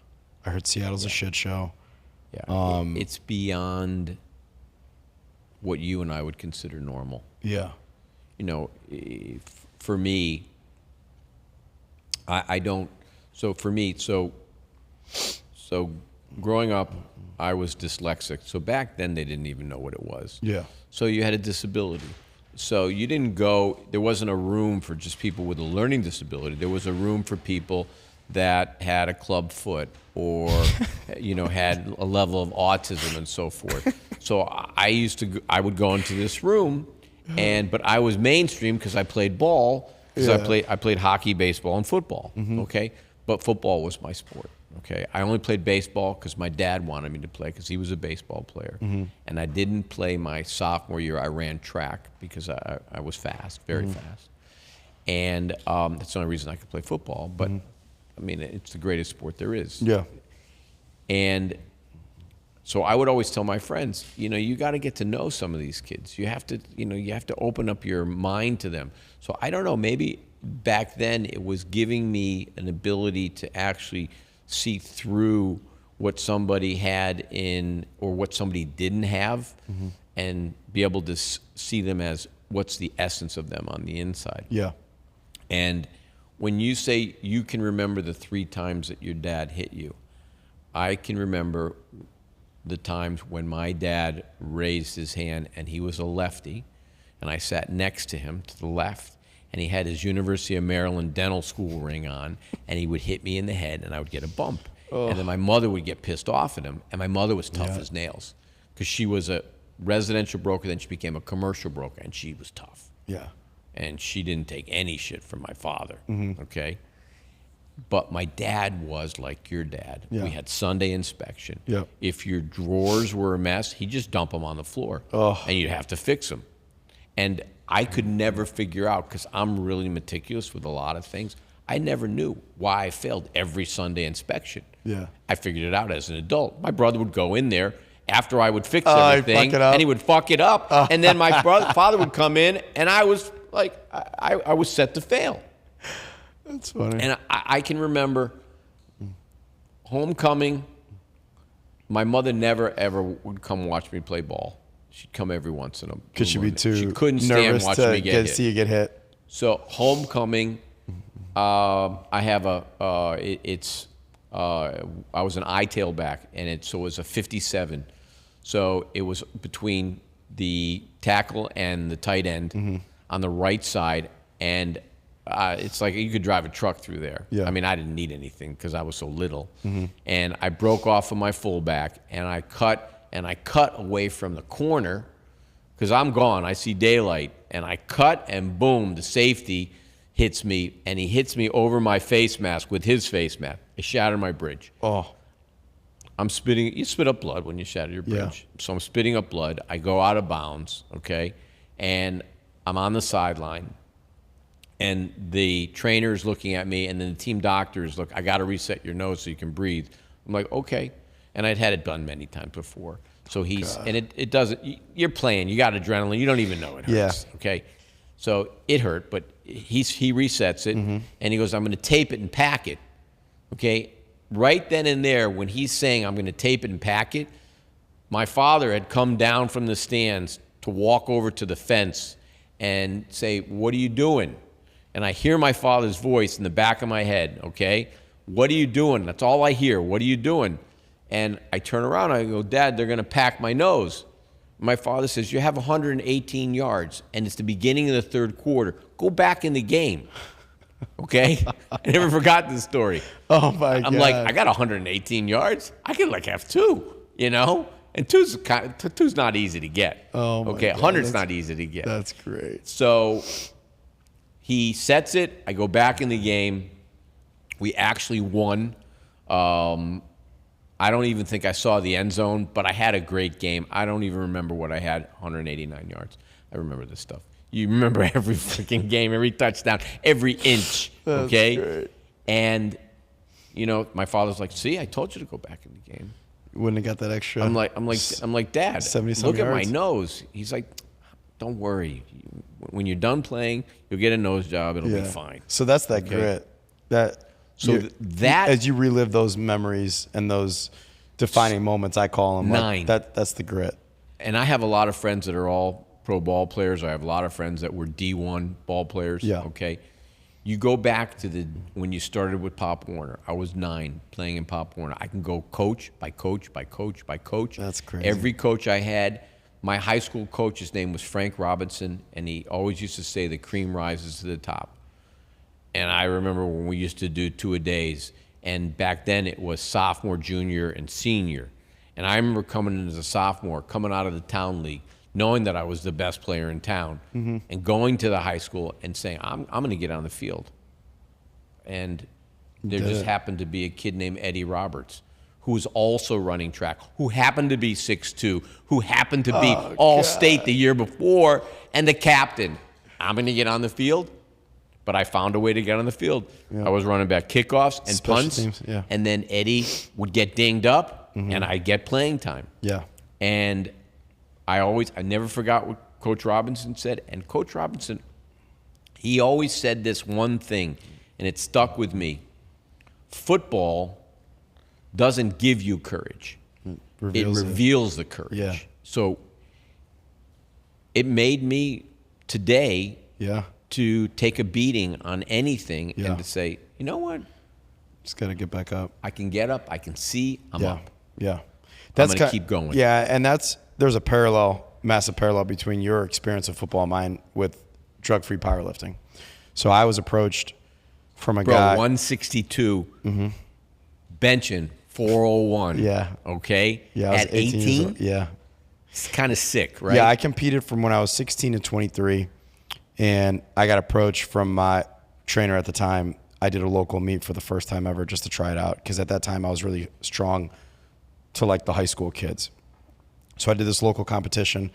Speaker 3: I heard Seattle's a shit show.
Speaker 4: Yeah. It's beyond what you and I would consider normal.
Speaker 3: Yeah.
Speaker 4: For me, I don't. So for me, so growing up, I was dyslexic. So back then, they didn't even know what it was.
Speaker 3: Yeah.
Speaker 4: So you had a disability. So you didn't go. There wasn't a room for just people with a learning disability. There was a room for people that had a club foot or had a level of autism and so forth. So I would go into this room, but I was mainstream because I played ball. Because I played hockey, baseball, and football. Okay, but football was my sport. Okay, I only played baseball because my dad wanted me to play because he was a baseball player, and I didn't play my sophomore year. I ran track because I was fast, very fast, and that's the only reason I could play football. But it's the greatest sport there is.
Speaker 3: Yeah.
Speaker 4: And so I would always tell my friends, you got to get to know some of these kids. You have to open up your mind to them. So I don't know, maybe back then it was giving me an ability to actually see through what somebody had or what somebody didn't have, and be able to see them as what's the essence of them on the inside.
Speaker 3: Yeah.
Speaker 4: And when you say you can remember the 3 times that your dad hit you, I can remember the times when my dad raised his hand, and he was a lefty. and I sat next to him to the left, and he had his University of Maryland dental school ring on, and he would hit me in the head, and I would get a bump. And then my mother would get pissed off at him, and my mother was tough as nails because she was a residential broker, then she became a commercial broker, and she was tough.
Speaker 3: Yeah.
Speaker 4: And she didn't take any shit from my father, okay? But my dad was like your dad.
Speaker 3: Yeah.
Speaker 4: We had Sunday inspection.
Speaker 3: Yep.
Speaker 4: If your drawers were a mess, he'd just dump them on the floor, and you'd have to fix them. And I could never figure out, because I'm really meticulous with a lot of things, I never knew why I failed every Sunday inspection.
Speaker 3: Yeah.
Speaker 4: I figured it out as an adult. My brother would go in there after I would fix
Speaker 3: He'd
Speaker 4: everything,
Speaker 3: fuck it up.
Speaker 4: and he would fuck it up. And then my father would come in, and I was like, I was set to fail.
Speaker 3: That's funny.
Speaker 4: And I can remember homecoming. My mother never, ever would come watch me play ball. She'd come every once in a while.
Speaker 3: Could she be too
Speaker 4: She couldn't stand
Speaker 3: nervous
Speaker 4: watching
Speaker 3: to
Speaker 4: me get hit.
Speaker 3: see you get hit?
Speaker 4: So homecoming, I have I was an eye tailback, and it was a 57. So it was between the tackle and the tight end on the right side, and it's like you could drive a truck through there.
Speaker 3: Yeah.
Speaker 4: I mean, I didn't need anything because I was so little. And I broke off of my fullback, and I cut away from the corner because I'm gone. I see daylight, and I cut, and boom, the safety hits me, and he hits me over my face mask with his face mask. It shattered my bridge.
Speaker 3: Oh.
Speaker 4: I'm spitting. You spit up blood when you shatter your bridge.
Speaker 3: Yeah.
Speaker 4: So I'm spitting up blood. I go out of bounds, okay? And I'm on the sideline. And the trainer's looking at me, and then the team doctor's look, I got to reset your nose so you can breathe. I'm like, okay. And I'd had it done many times before. So and it doesn't, you're playing, you got adrenaline, you don't even know it hurts, okay? So it hurt, but he resets it, and he goes, I'm going to tape it and pack it, okay? Right then and there, when he's saying, I'm going to tape it and pack it, my father had come down from the stands to walk over to the fence and say, what are you doing? And I hear my father's voice in the back of my head, okay? What are you doing? That's all I hear. What are you doing? And I turn around, I go, Dad, they're going to pack my nose. My father says, you have 118 yards, and it's the beginning of the third quarter. Go back in the game, okay? I never forgot this story.
Speaker 3: Oh, my God.
Speaker 4: I'm like, I got 118 yards? I could like have two, you know? And two's not easy to get.
Speaker 3: Oh, my
Speaker 4: okay,
Speaker 3: God.
Speaker 4: 100's not easy to get.
Speaker 3: That's great.
Speaker 4: So he sets it. I go back in the game. We actually won. I don't even think I saw the end zone, but I had a great game. I don't even remember what I had, 189 yards. I remember this stuff. You remember every freaking game, every touchdown, every inch, okay?
Speaker 3: That's great.
Speaker 4: And, you know, my father's like, see, I told you to go back in the game.
Speaker 3: You wouldn't have got that extra.
Speaker 4: I'm like, Dad,
Speaker 3: 70-some
Speaker 4: look at my
Speaker 3: yards.
Speaker 4: nose. He's like, don't worry. When you're done playing, you'll get a nose job. It'll be fine.
Speaker 3: So that's that
Speaker 4: Okay.
Speaker 3: grit.
Speaker 4: So that
Speaker 3: as you relive those memories and those defining moments, I call them.
Speaker 4: Nine.
Speaker 3: That's the grit.
Speaker 4: And I have a lot of friends that are all pro ball players. I have a lot of friends that were D1 ball players.
Speaker 3: Yeah.
Speaker 4: Okay. You go back to when you started with Pop Warner. I was 9 playing in Pop Warner. I can go coach by coach by coach by coach.
Speaker 3: That's crazy.
Speaker 4: Every coach I had, my high school coach, his name was Frank Robinson, and he always used to say the cream rises to the top. And I remember when we used to do 2-a-days, and back then it was sophomore, junior, and senior. And I remember coming in as a sophomore, coming out of the town league, knowing that I was the best player in town, and going to the high school and saying, I'm going to get on the field. And there just happened to be a kid named Eddie Roberts, who was also running track, who happened to be 6'2", who happened to be all-state the year before, and the captain. I'm going to get on the field. But I found a way to get on the field. I was running back kickoffs and
Speaker 3: Special
Speaker 4: punts,
Speaker 3: teams, yeah.
Speaker 4: and then Eddie would get dinged up, and I'd get playing time.
Speaker 3: Yeah.
Speaker 4: And I never forgot what Coach Robinson said. And Coach Robinson, he always said this one thing, and it stuck with me. Football doesn't give you courage. It reveals the courage.
Speaker 3: Yeah.
Speaker 4: So it made me today to take a beating on anything and to say, you know what?
Speaker 3: Just got to get back up.
Speaker 4: I can get up. I can see. I'm up.
Speaker 3: Yeah.
Speaker 4: I'm going to keep going.
Speaker 3: Yeah, and there's a parallel massive parallel between your experience of football and mine with drug-free powerlifting. So I was approached from a guy.
Speaker 4: 162, benching 401.
Speaker 3: Yeah.
Speaker 4: Okay.
Speaker 3: Yeah, I was
Speaker 4: At
Speaker 3: 18 years
Speaker 4: 18,
Speaker 3: old. Yeah.
Speaker 4: it's kind of sick, right?
Speaker 3: Yeah, I competed from when I was 16 to 23, and I got approached from my trainer at the time. I did a local meet for the first time ever just to try it out, because at that time I was really strong to like the high school kids. So I did this local competition,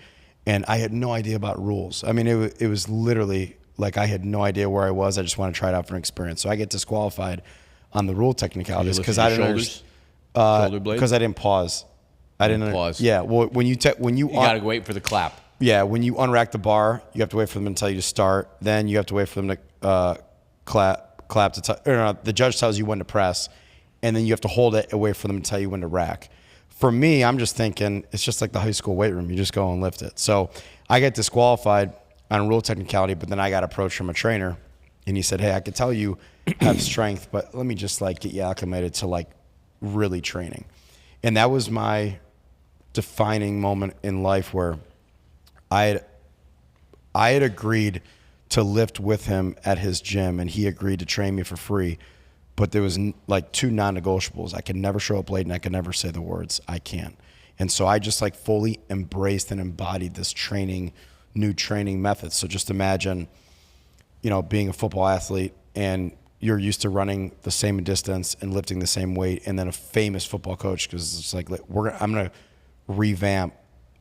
Speaker 3: and I had no idea about rules. I mean, it was literally like I had no idea where I was. I just wanted to try it out for an experience. So I get disqualified on the rule technicalities because I didn't
Speaker 4: shoulder blades?
Speaker 3: because I didn't pause. I didn't
Speaker 4: pause.
Speaker 3: Yeah, well, when you
Speaker 4: gotta wait for the clap.
Speaker 3: Yeah, when you unrack the bar, you have to wait for them to tell you to start. Then you have to wait for them to clap to the judge tells you when to press, and then you have to hold it and wait for them to tell you when to rack. For me, I'm just thinking it's just like the high school weight room. You just go and lift it. So I get disqualified on rule technicality, but then I got approached from a trainer, and he said, "Hey, I could tell you have strength, but let me just like get you acclimated to like really training." And that was my defining moment in life where I had agreed to lift with him at his gym, and he agreed to train me for free. But there was like two non-negotiables. I could never show up late, and I could never say the words, "I can't." And so I just like fully embraced and embodied this new training methods. So just imagine, being a football athlete, and you're used to running the same distance and lifting the same weight, and then a famous football coach, because it's like, I'm going to revamp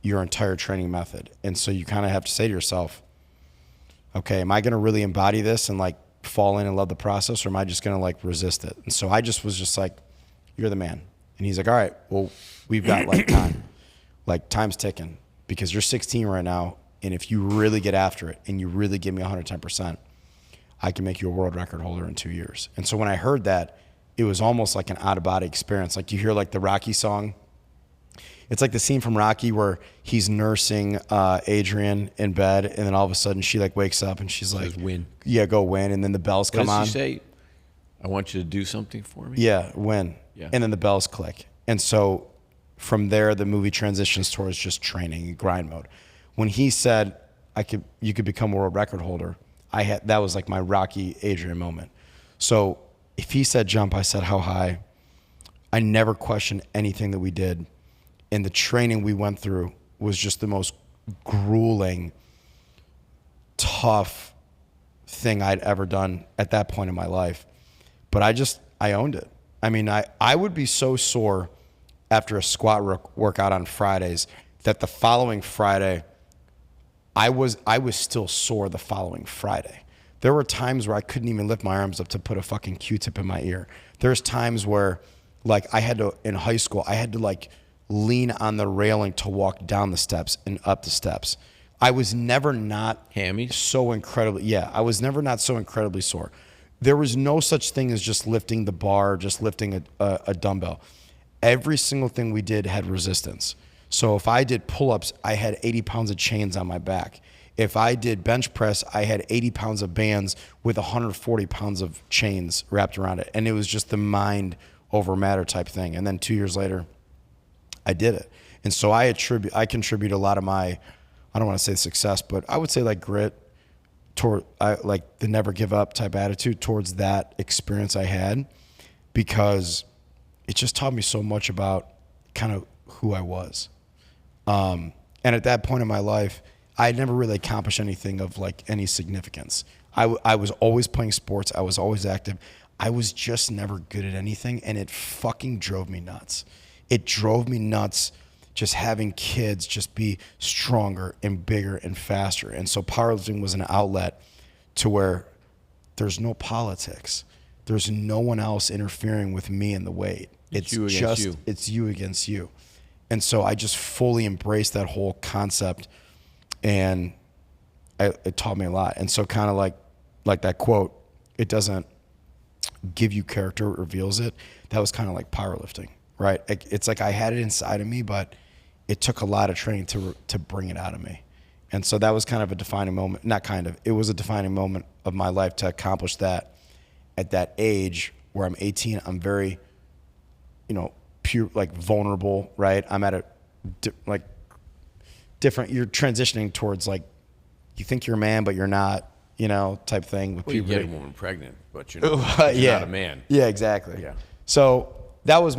Speaker 3: your entire training method. And so you kind of have to say to yourself, okay, am I going to really embody this and like fall in and love the process, or am I just going to like resist it? And so I just was just like, "You're the man." And he's like, "All right, well, we've got like time, like time's ticking, because you're 16 right now. And if you really get after it and you really give me 110%, I can make you a world record holder in 2 years." And so when I heard that, it was almost like an out of body experience. Like you hear like the Rocky song. It's like the scene from Rocky where he's nursing Adrian in bed, and then all of a sudden she like wakes up and she's like,
Speaker 4: "Win."
Speaker 3: Yeah, go win. And then the bells come on.
Speaker 4: What does she say? "I want you to do something for me."
Speaker 3: Yeah, win.
Speaker 4: Yeah.
Speaker 3: And then the bells click. And so from there, the movie transitions towards just training and grind mode. When he said, you could become a world record holder, that was like my Rocky Adrian moment. So if he said jump, I said how high. I never questioned anything that we did. And the training we went through was just the most grueling, tough thing I'd ever done at that point in my life. But I owned it. I mean, I would be so sore after a squat workout on Fridays that the following Friday, I was still sore the following Friday. There were times where I couldn't even lift my arms up to put a fucking Q-tip in my ear. There's times where, like, in high school, I had to like lean on the railing to walk down the steps and up the steps. I was never not
Speaker 4: Hammies?
Speaker 3: so incredibly, yeah, I was never not so incredibly sore. There was no such thing as just lifting the bar, just lifting a dumbbell. Every single thing we did had resistance. So if I did pull-ups, I had 80 pounds of chains on my back. If I did bench press, I had 80 pounds of bands with 140 pounds of chains wrapped around it. And it was just the mind over matter type thing. And then 2 years later, I did it. And so I contribute a lot of my, I don't want to say success, but I would say like grit, like the never give up type attitude towards that experience I had, because it just taught me so much about kind of who I was. And at that point in my life, I had never really accomplished anything of like any significance. I was always playing sports. I was always active. I was just never good at anything, and it fucking drove me nuts. It drove me nuts just having kids just be stronger and bigger and faster. And so powerlifting was an outlet to where there's no politics. There's no one else interfering with me in the weight.
Speaker 4: It's you against you.
Speaker 3: It's you against you. And so I just fully embraced that whole concept, and it taught me a lot. And so kind of like that quote, it doesn't give you character, it reveals it. That was kind of like powerlifting, right? It's like I had it inside of me, but it took a lot of training to bring it out of me. And so that was kind of a defining moment, it was a defining moment of my life to accomplish that at that age where I'm 18. I'm very, pure, like vulnerable, right? I'm at different. You're transitioning towards like, you think you're a man, but you're not, type thing with
Speaker 4: Well, you
Speaker 3: puberty.
Speaker 4: get a woman pregnant, but you're not, you're not a man.
Speaker 3: Yeah, exactly.
Speaker 4: Yeah.
Speaker 3: So that was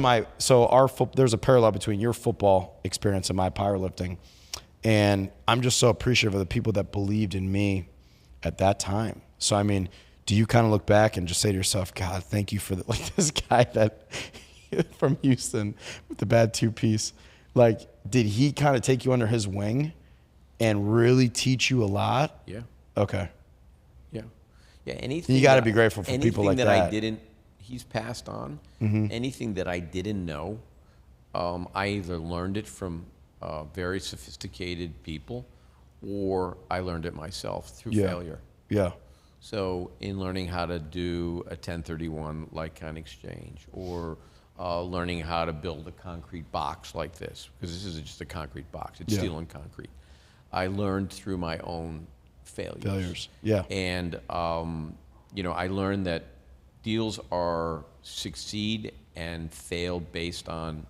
Speaker 3: there's a parallel between your football experience and my powerlifting. And I'm just so appreciative of the people that believed in me at that time. So, I mean, do you kind of look back and just say to yourself, God, thank you for this guy that from Houston with the bad 2-piece, like, did he kind of take you under his wing and really teach you a lot?
Speaker 4: Yeah.
Speaker 3: Okay.
Speaker 4: Yeah. Yeah. Anything
Speaker 3: You got to be grateful for people like that.
Speaker 4: He's passed on.
Speaker 3: Mm-hmm.
Speaker 4: Anything that I didn't know, I either learned it from very sophisticated people, or I learned it myself through failure.
Speaker 3: Yeah.
Speaker 4: So in learning how to do a 1031 like-kind exchange, or learning how to build a concrete box like this, because this isn't just a concrete box, it's steel and concrete. I learned through my own failures.
Speaker 3: Yeah.
Speaker 4: And, I learned that deals succeed and fail based on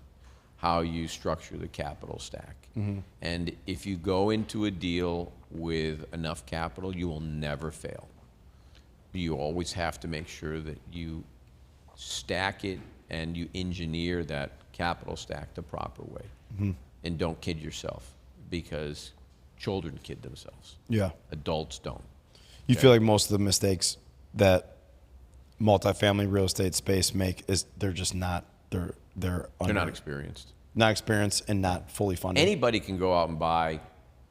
Speaker 4: how you structure the capital stack. Mm-hmm. And if you go into a deal with enough capital, you will never fail. You always have to make sure that you stack it and you engineer that capital stack the proper way. Mm-hmm. And don't kid yourself, because children kid themselves.
Speaker 3: Yeah.
Speaker 4: Adults don't.
Speaker 3: You feel like most of the mistakes that multifamily real estate space make is they're just not, they're
Speaker 4: not experienced.
Speaker 3: Not experienced and not fully funded.
Speaker 4: Anybody can go out and buy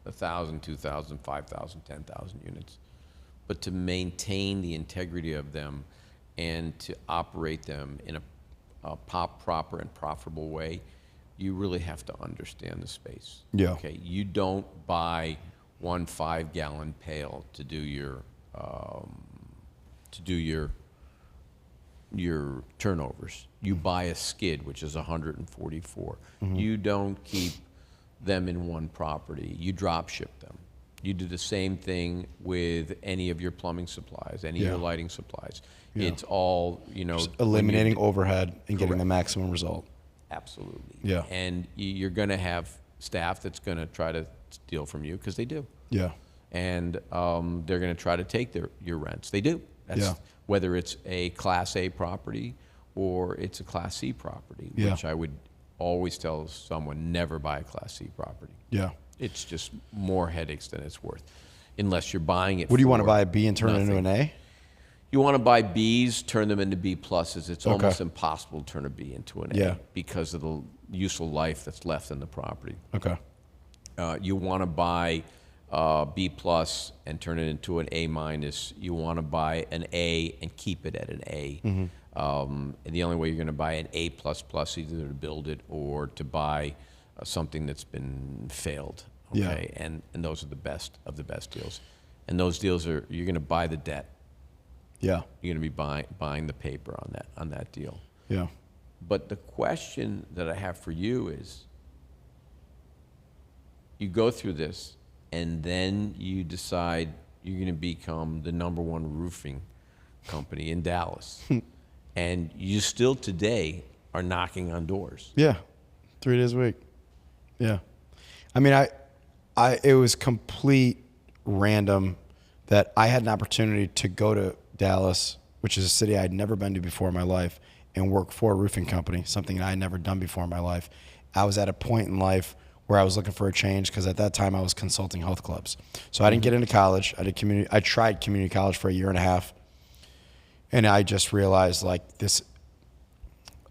Speaker 4: 1,000, 2,000, 5,000, 10,000 units. But to maintain the integrity of them and to operate them in a proper and profitable way, you really have to understand the space.
Speaker 3: Yeah.
Speaker 4: Okay. You don't buy one 5-gallon pail to do your turnovers. You buy a skid, which is 144. Mm-hmm. You don't keep them in one property. You drop ship them. You do the same thing with any of your plumbing supplies, any of your lighting supplies. Yeah. It's all,
Speaker 3: just eliminating overhead and getting the maximum result.
Speaker 4: Absolutely.
Speaker 3: Yeah.
Speaker 4: And you're going to have staff that's going to try to steal from you, because they do.
Speaker 3: Yeah.
Speaker 4: And they're going to try to take your rents. They do. Whether it's a Class A property or it's a Class C property, which I would always tell someone, never buy a Class C property.
Speaker 3: Yeah.
Speaker 4: It's just more headaches than it's worth, unless you're buying it.
Speaker 3: What do you want to buy, a B and turn it into an A?
Speaker 4: You want to buy Bs, turn them into B pluses. It's almost impossible to turn a B into an A because of the useful life that's left in the property.
Speaker 3: Okay.
Speaker 4: You want to buy B plus and turn it into an A minus. You want to buy an A and keep it at an A. Mm-hmm. And the only way you're going to buy an A plus plus, either to build it or to buy something that's been failed. Okay. Yeah. And those are the best of the best deals. And those deals you're going to buy the debt.
Speaker 3: Yeah.
Speaker 4: You're going to be buying the paper on that deal.
Speaker 3: Yeah.
Speaker 4: But the question that I have for you is, you go through this and then you decide you're going to become the #1 roofing company in Dallas. And you still today are knocking on doors.
Speaker 3: Yeah. 3 days a week. Yeah. I mean, it was complete random that I had an opportunity to go to Dallas, which is a city I'd never been to before in my life, and work for a roofing company, something I had never done before in my life. I was at a point in life where I was looking for a change, because at that time I was consulting health clubs. So I didn't get into college. I tried community college for a year and a half, and I just realized, like,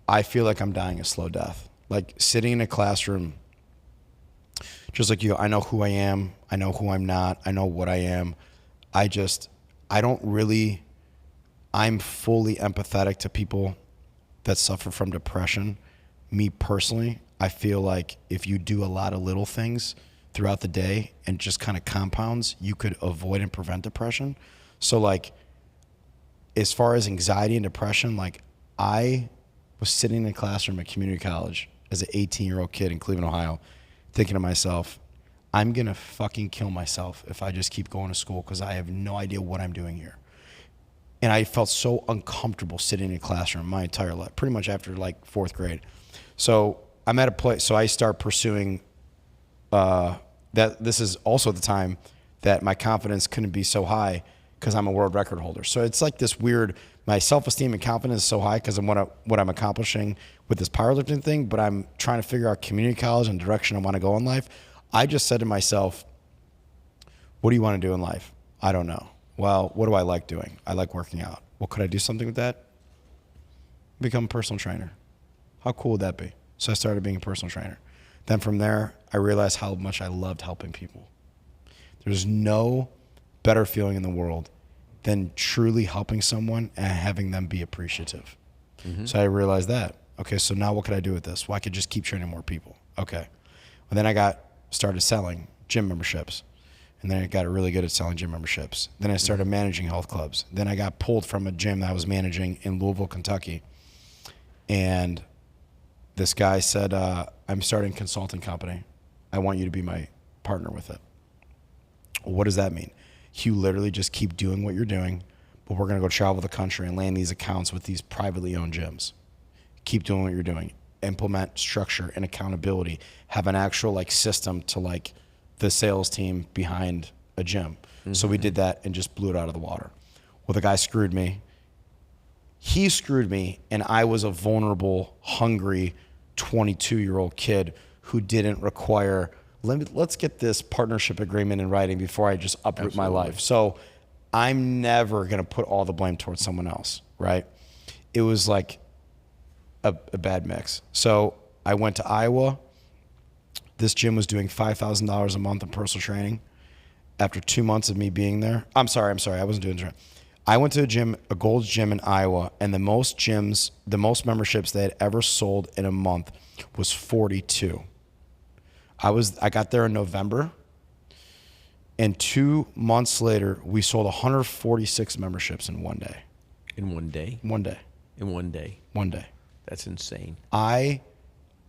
Speaker 3: I feel like I'm dying a slow death. Like, sitting in a classroom, just like you, I know who I am. I know who I'm not. I know what I am. I'm fully empathetic to people that suffer from depression. Me personally, I feel like if you do a lot of little things throughout the day and just kind of compounds, you could avoid and prevent depression. So, like, as far as anxiety and depression, like, I was sitting in a classroom at community college as an 18-year-old kid in Cleveland, Ohio, thinking to myself, I'm going to fucking kill myself if I just keep going to school, because I have no idea what I'm doing here. And I felt so uncomfortable sitting in a classroom my entire life, pretty much after like 4th grade. So I'm at a place, so I start pursuing the that this is also the time that my confidence couldn't be so high because I'm a world record holder. So it's like this weird, my self-esteem and confidence is so high because of what I'm accomplishing with this powerlifting thing, but I'm trying to figure out community college and direction I want to go in life. I just said to myself, what do you want to do in life? I don't know. Well, what do I like doing? I like working out. Well, could I do something with that? Become a personal trainer. How cool would that be? So I started being a personal trainer. Then from there, I realized how much I loved helping people. There's no better feeling in the world than truly helping someone and having them be appreciative. So I realized that. Okay, so now what could I do with this? Well, I could just keep training more people. Okay. Well, then I started selling gym memberships. And then I got really good at selling gym memberships. Then I started managing health clubs. Then I got pulled from a gym that I was managing in Louisville, Kentucky. And this guy said, I'm starting a consulting company. I want you to be my partner with it. Well, what does that mean? You literally just keep doing what you're doing, but we're going to go travel the country and land these accounts with these privately owned gyms. Keep doing what you're doing. Implement structure and accountability. Have an actual like system to like the sales team behind a gym. So we did that and just blew it out of the water. Well, the guy screwed me. He screwed me, and I was a vulnerable, hungry 22-year-old kid who didn't require, let's get this partnership agreement in writing before I just uproot my life. So I'm never going to put all the blame towards someone else, right? It was like a bad mix. So I went to Iowa. This gym was doing $5,000 a month in personal training. After 2 months of me being there, I'm sorry, I wasn't doing it. I went to a Gold's Gym in Iowa, and the most memberships they had ever sold in a month was 42. I got there in November, and 2 months later, we sold 146 memberships in one day.
Speaker 4: In one day?
Speaker 3: One day.
Speaker 4: In one day?
Speaker 3: One day.
Speaker 4: That's insane.
Speaker 3: I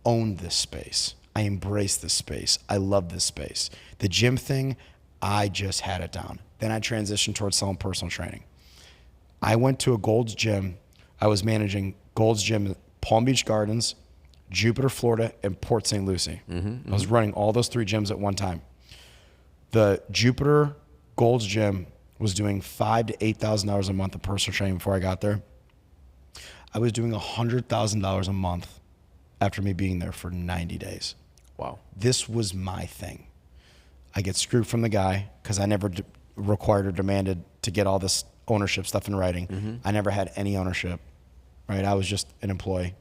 Speaker 3: owned this space. I embraced this space. I love this space. The gym thing, I just had it down. Then I transitioned towards selling personal training. I went to a Gold's Gym. I was managing Gold's Gym in Palm Beach Gardens, Jupiter, Florida, and Port St. Lucie. I was running all those 3 gyms at one time. The Jupiter Gold's Gym was doing $5,000 to $8,000 a month of personal training before I got there. I was doing $100,000 a month after me being there for 90 days.
Speaker 4: Wow.
Speaker 3: This was my thing. I get screwed from the guy because I never required or demanded to get all this ownership stuff in writing. I never had any ownership, right? I was just an employee.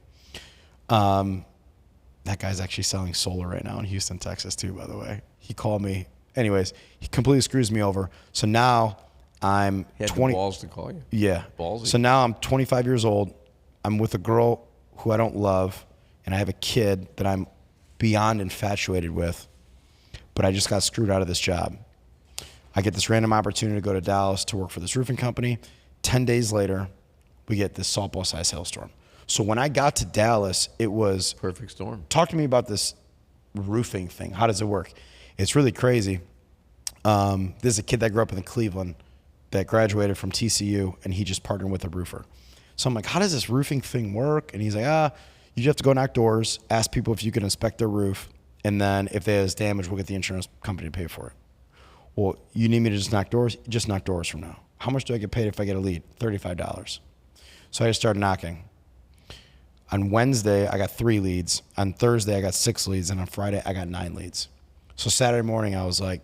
Speaker 3: That guy's actually selling solar right now in Houston, Texas too, by the way. He called me. Anyways, he completely screws me over. So now I'm
Speaker 4: He had
Speaker 3: 20.
Speaker 4: the balls to call you?
Speaker 3: Yeah.
Speaker 4: Ballsy.
Speaker 3: So now I'm 25 years old. I'm with a girl who I don't love, and I have a kid that I'm beyond infatuated with, but I just got screwed out of this job. I get this random opportunity to go to Dallas to work for this roofing company. 10 days later, we get this softball-sized hailstorm. So when I got to Dallas, it was...
Speaker 4: Perfect storm.
Speaker 3: Talk to me about this roofing thing. How does it work? It's really crazy. There's a kid that grew up in Cleveland that graduated from TCU, and he just partnered with a roofer. So I'm like, how does this roofing thing work? And he's like, you just have to go knock doors, ask people if you can inspect their roof, and then if there's damage, we'll get the insurance company to pay for it. Well, you need me to just knock doors? Just knock doors from now. How much do I get paid if I get a lead? $35. So I just started knocking. On Wednesday, I got 3 leads. On Thursday, I got 6 leads. And on Friday, I got 9 leads. So Saturday morning, I was like,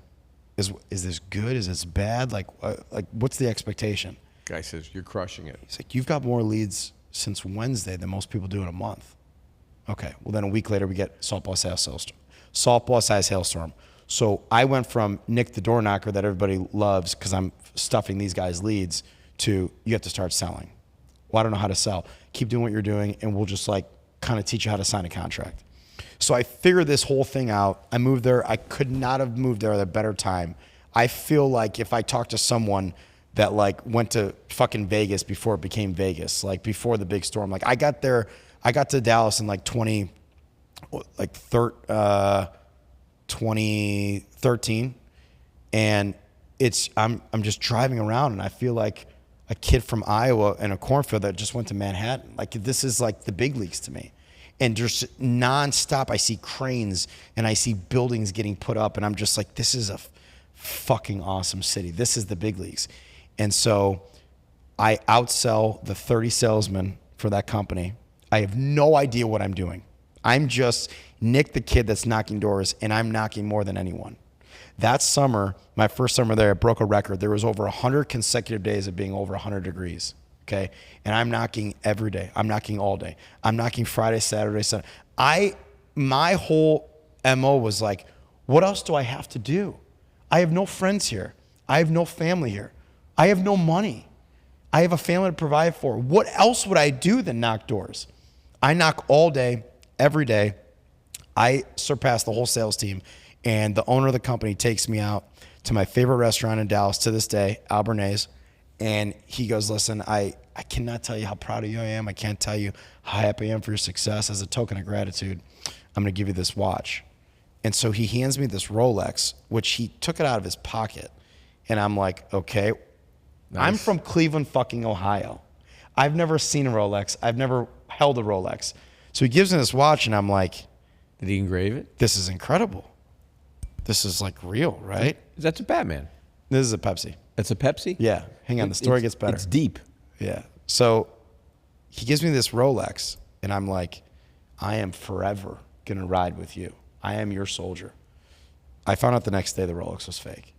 Speaker 3: is this good? Is this bad? Like what's the expectation?
Speaker 4: Guy says, you're crushing it.
Speaker 3: He's like, you've got more leads since Wednesday than most people do in a month. Okay. Well, then a week later, we get softball-sized hailstorm. So I went from Nick the door knocker that everybody loves because I'm stuffing these guys' leads to you have to start selling. Well, I don't know how to sell. Keep doing what you're doing, and we'll just like kind of teach you how to sign a contract. So I figured this whole thing out. I moved there. I could not have moved there at a better time. I feel like if I talked to someone that like went to fucking Vegas before it became Vegas, like before the big storm, like I got to Dallas in like 2013, and I'm just driving around, and I feel like a kid from Iowa in a cornfield that just went to Manhattan. Like this is like the big leagues to me. And just nonstop, I see cranes and I see buildings getting put up, and I'm just like, this is a fucking awesome city. This is the big leagues. And so I outsell the 30 salesmen for that company. I have no idea what I'm doing. I'm just Nick, the kid that's knocking doors, and I'm knocking more than anyone. That summer, my first summer there, I broke a record. There was over 100 consecutive days of being over 100 degrees. Okay. And I'm knocking every day. I'm knocking all day. I'm knocking Friday, Saturday, Sunday. My whole MO was like, what else do I have to do? I have no friends here. I have no family here. I have no money. I have a family to provide for. What else would I do than knock doors? I knock all day, every day. I surpass the whole sales team. And the owner of the company takes me out to my favorite restaurant in Dallas to this day, Albernays. And he goes, listen, I cannot tell you how proud of you I am. I can't tell you how happy I am for your success. As a token of gratitude, I'm going to give you this watch. And so he hands me this Rolex, which he took it out of his pocket. And I'm like, okay. Nice. I'm from Cleveland, fucking Ohio. I've never seen a Rolex. I've never held a Rolex. So he gives me this watch, and I'm like,
Speaker 4: did he engrave it?
Speaker 3: This is incredible. This is like real, right?
Speaker 4: That's a Batman.
Speaker 3: This is a Pepsi.
Speaker 4: That's a Pepsi?
Speaker 3: Yeah. Hang on. The story gets better.
Speaker 4: It's deep.
Speaker 3: Yeah. So he gives me this Rolex, and I'm like, I am forever going to ride with you. I am your soldier. I found out the next day the Rolex was fake.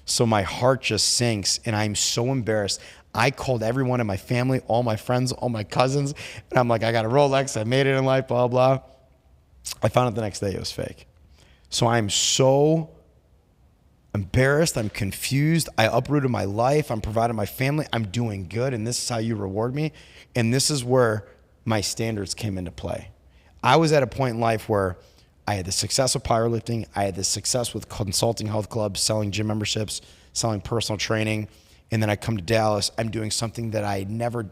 Speaker 3: So my heart just sinks, and I'm so embarrassed. I called everyone in my family, all my friends, all my cousins, and I'm like, I got a Rolex. I made it in life, blah, blah. I found out the next day it was fake. So I'm so embarrassed. I'm confused. I uprooted my life. I'm providing my family. I'm doing good, and this is how you reward me. And this is where my standards came into play. I was at a point in life where I had the success of powerlifting. I had the success with consulting health clubs, selling gym memberships, selling personal training. And then I come to Dallas. I'm doing something that I had never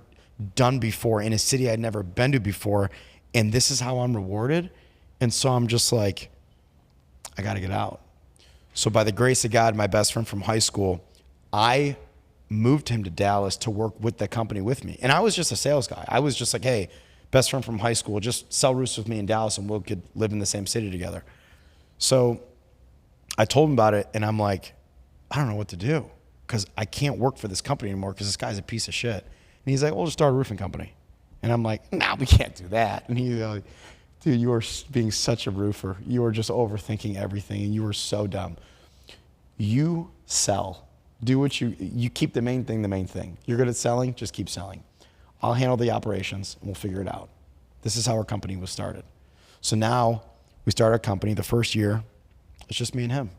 Speaker 3: done before in a city I'd never been to before. And this is how I'm rewarded. And so I'm just like, I got to get out. So by the grace of God, my best friend from high school, I moved him to Dallas to work with the company with me. And I was just a sales guy. I was just like, hey, best friend from high school, just sell roofs with me in Dallas and we could live in the same city together. So I told him about it, and I'm like, I don't know what to do because I can't work for this company anymore because this guy's a piece of shit. And he's like, well, just start a roofing company. And I'm like, no, we can't do that. And he's like, dude, you are being such a roofer. You are just overthinking everything, and you are so dumb. You sell. Do what you keep the main thing the main thing. You're good at selling, just keep selling. I'll handle the operations, and we'll figure it out. This is how our company was started. So now we start our company. The first year, it's just me and him.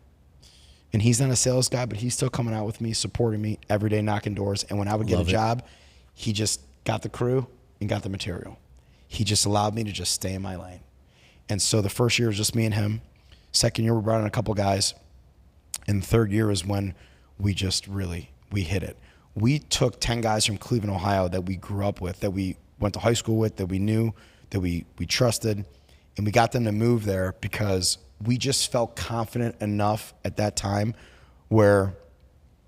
Speaker 3: And he's not a sales guy, but he's still coming out with me, supporting me every day, knocking doors. And when I would get a job, he just got the crew and got the material. He just allowed me to just stay in my lane. And so the first year was just me and him. Second year, we brought in a couple guys. And the third year is when we just really, we hit it. We took 10 guys from Cleveland, Ohio that we grew up with, that we went to high school with, that we knew, that we trusted, and we got them to move there because we just felt confident enough at that time where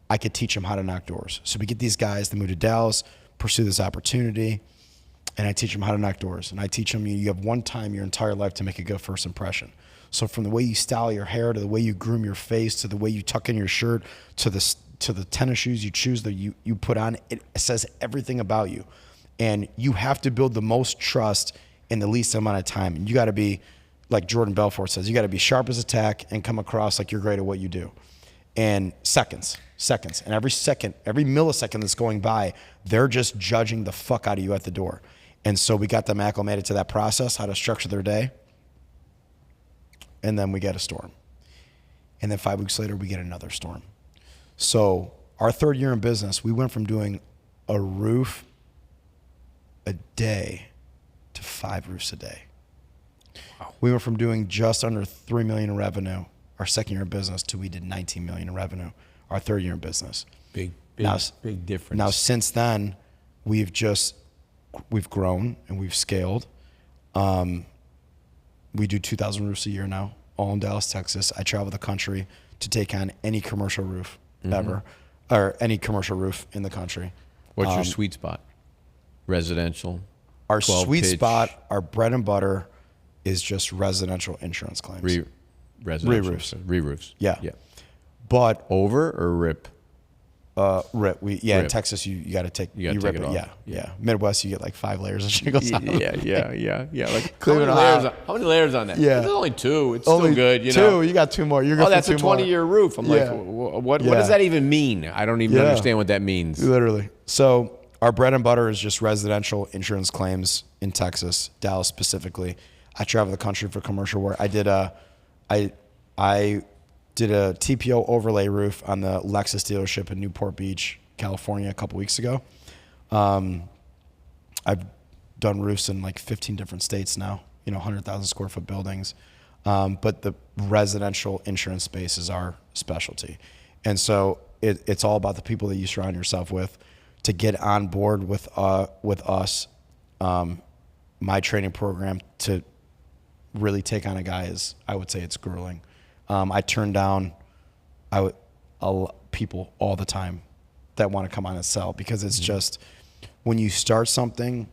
Speaker 3: I could teach them how to knock doors. So we get these guys to move to Dallas, pursue this opportunity, and I teach them how to knock doors. And I teach them you have one time your entire life to make a good first impression. So from the way you style your hair, to the way you groom your face, to the way you tuck in your shirt, to the tennis shoes you choose that you put on, it says everything about you. And you have to build the most trust in the least amount of time. And you got to be, like Jordan Belfort says, you got to be sharp as a tack and come across like you're great at what you do. And seconds. And every second, every millisecond that's going by, they're just judging the fuck out of you at the door. And so we got them acclimated to that process, how to structure their day. And then we get a storm. And then 5 weeks later, we get another storm. So our third year in business, we went from doing a roof a day to 5 roofs a day. Wow. We went from doing just under $3 million in revenue our second year in business to we did $19 million in revenue our third year in business.
Speaker 4: Big difference. Now,
Speaker 3: since then, we've grown and we've scaled. We do 2,000 roofs a year now, all in Dallas, Texas. I travel the country to take on any commercial roof ever, or any commercial roof in the country.
Speaker 4: What's your sweet spot? Residential?
Speaker 3: Our
Speaker 4: 12
Speaker 3: sweet
Speaker 4: pitch.
Speaker 3: spot, our bread and butter, is just residential insurance claims.
Speaker 4: Residential.
Speaker 3: Re-roofs.
Speaker 4: Re-roofs.
Speaker 3: Yeah.
Speaker 4: Yeah.
Speaker 3: But
Speaker 4: Over or rip?
Speaker 3: rip. In
Speaker 4: Rip.
Speaker 3: Texas you got to take
Speaker 4: You gotta
Speaker 3: rip
Speaker 4: take it off.
Speaker 3: Yeah. Midwest you get like 5 layers of shingles.
Speaker 4: Yeah.
Speaker 3: on them.
Speaker 4: Like
Speaker 3: Cleveland, Ohio.
Speaker 4: how many layers on that?
Speaker 3: Yeah.
Speaker 4: There's only 2. It's
Speaker 3: Only
Speaker 4: still good. You
Speaker 3: two.
Speaker 4: know.
Speaker 3: You got 2 more. You're good
Speaker 4: Oh,
Speaker 3: for
Speaker 4: that's a
Speaker 3: 2 more.
Speaker 4: 20-year roof. I'm
Speaker 3: Yeah.
Speaker 4: like, what
Speaker 3: Yeah.
Speaker 4: does that even mean? I don't even understand what that means.
Speaker 3: Literally. So our bread and butter is just residential insurance claims in Texas, Dallas specifically. I travel the country for commercial work. I did a TPO overlay roof on the Lexus dealership in Newport Beach, California, a couple weeks ago. I've done roofs in like 15 different states now, 100,000 square foot buildings. But the residential insurance space is our specialty. And so it's all about the people that you surround yourself with. To get on board with us, my training program to really take on a guy is, I would say it's grueling. I turn down people all the time that want to come on and sell because it's just, when you start something,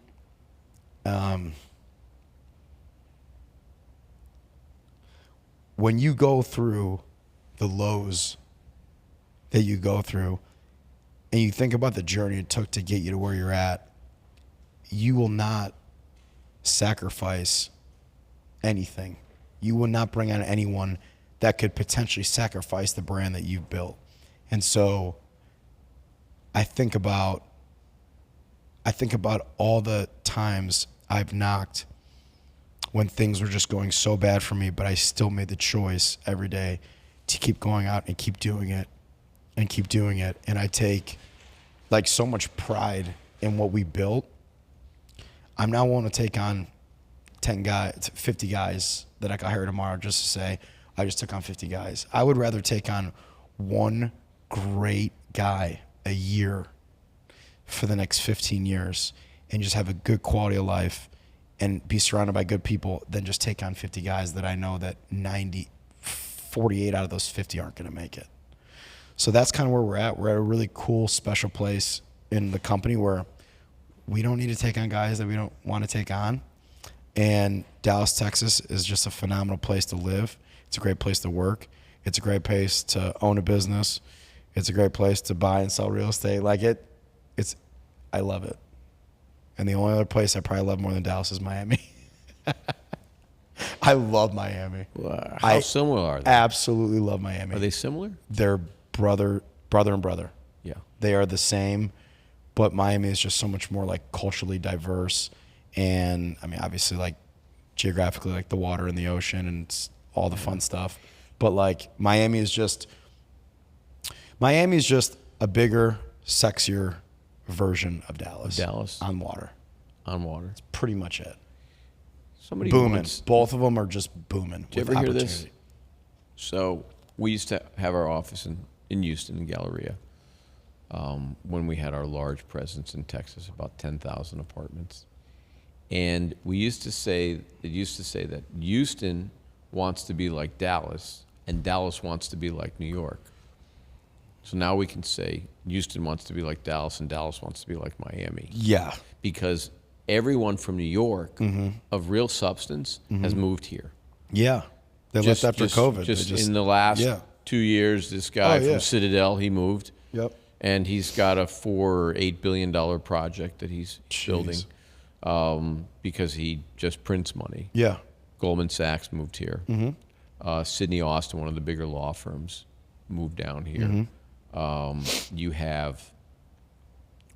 Speaker 3: when you go through the lows that you go through and you think about the journey it took to get you to where you're at, you will not sacrifice anything. You will not bring on anyone that could potentially sacrifice the brand that you've built. And so I think about all the times I've knocked when things were just going so bad for me, but I still made the choice every day to keep going out and keep doing it and keep doing it. And I take like so much pride in what we built. I'm not willing to take on 50 guys that I could hire tomorrow just to say, I just took on 50 guys. I would rather take on one great guy a year for the next 15 years and just have a good quality of life and be surrounded by good people than just take on 50 guys that I know that 48 out of those 50 aren't going to make it. So that's kind of where we're at. We're at a really cool, special place in the company where we don't need to take on guys that we don't want to take on. And Dallas, Texas is just a phenomenal place to live. It's a great place to work. It's a great place to own a business. It's a great place to buy and sell real estate. I love it. And the only other place I probably love more than Dallas is Miami. I love Miami.
Speaker 4: How similar are they?
Speaker 3: Absolutely love Miami.
Speaker 4: Are they similar?
Speaker 3: They're brother and brother.
Speaker 4: Yeah.
Speaker 3: They are the same, but Miami is just so much more like culturally diverse. And I mean, obviously like geographically, like the water and the ocean and all the fun stuff. But like Miami is just a bigger, sexier version of Dallas. On water.
Speaker 4: On water.
Speaker 3: That's pretty much it.
Speaker 4: Somebody
Speaker 3: Booming.
Speaker 4: once-
Speaker 3: Both of them are just booming.
Speaker 4: Did you ever hear this? So we used to have our office in Houston, in Galleria, when we had our large presence in Texas, about 10,000 apartments. And it used to say that Houston wants to be like Dallas, and Dallas wants to be like New York. So now we can say Houston wants to be like Dallas, and Dallas wants to be like Miami.
Speaker 3: Yeah.
Speaker 4: Because everyone from New York of real substance has moved here.
Speaker 3: Yeah. They left after COVID.
Speaker 4: Just in the last 2 years, this guy from Citadel, he moved.
Speaker 3: Yep.
Speaker 4: And he's got a $4 or $8 billion project that he's building because he just prints money.
Speaker 3: Yeah.
Speaker 4: Goldman Sachs moved here. Sidney Austin, one of the bigger law firms, moved down here. You have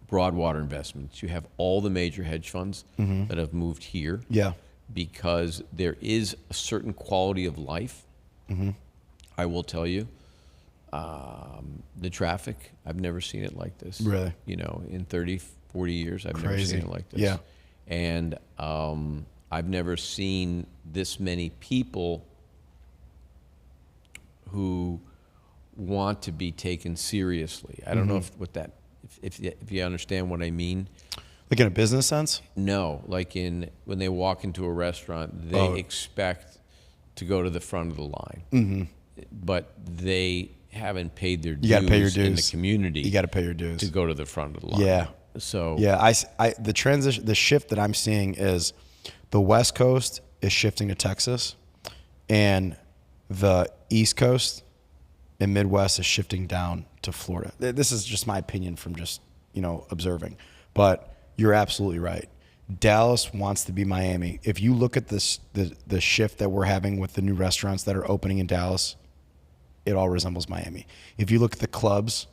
Speaker 4: Broadwater Investments. You have all the major hedge funds that have moved here.
Speaker 3: Yeah.
Speaker 4: Because there is a certain quality of life. I will tell you, the traffic, I've never seen it like this.
Speaker 3: Really?
Speaker 4: In 30, 40 years, I've never
Speaker 3: Crazy.
Speaker 4: seen it like this.
Speaker 3: Yeah.
Speaker 4: And I've never seen this many people who want to be taken seriously. I don't know if you understand what I mean.
Speaker 3: Like in a business sense?
Speaker 4: No, like when they walk into a restaurant, they expect to go to the front of the line, but they haven't paid their dues,
Speaker 3: You got to pay your dues
Speaker 4: in the community.
Speaker 3: You got to pay your dues
Speaker 4: to go to the front of the line.
Speaker 3: Yeah.
Speaker 4: So
Speaker 3: Yeah, the shift that I'm seeing is the West Coast is shifting to Texas, and the East Coast and Midwest is shifting down to Florida. This is just my opinion from just, observing. But you're absolutely right. Dallas wants to be Miami. If you look at this, the shift that we're having with the new restaurants that are opening in Dallas, it all resembles Miami. If you look at the clubs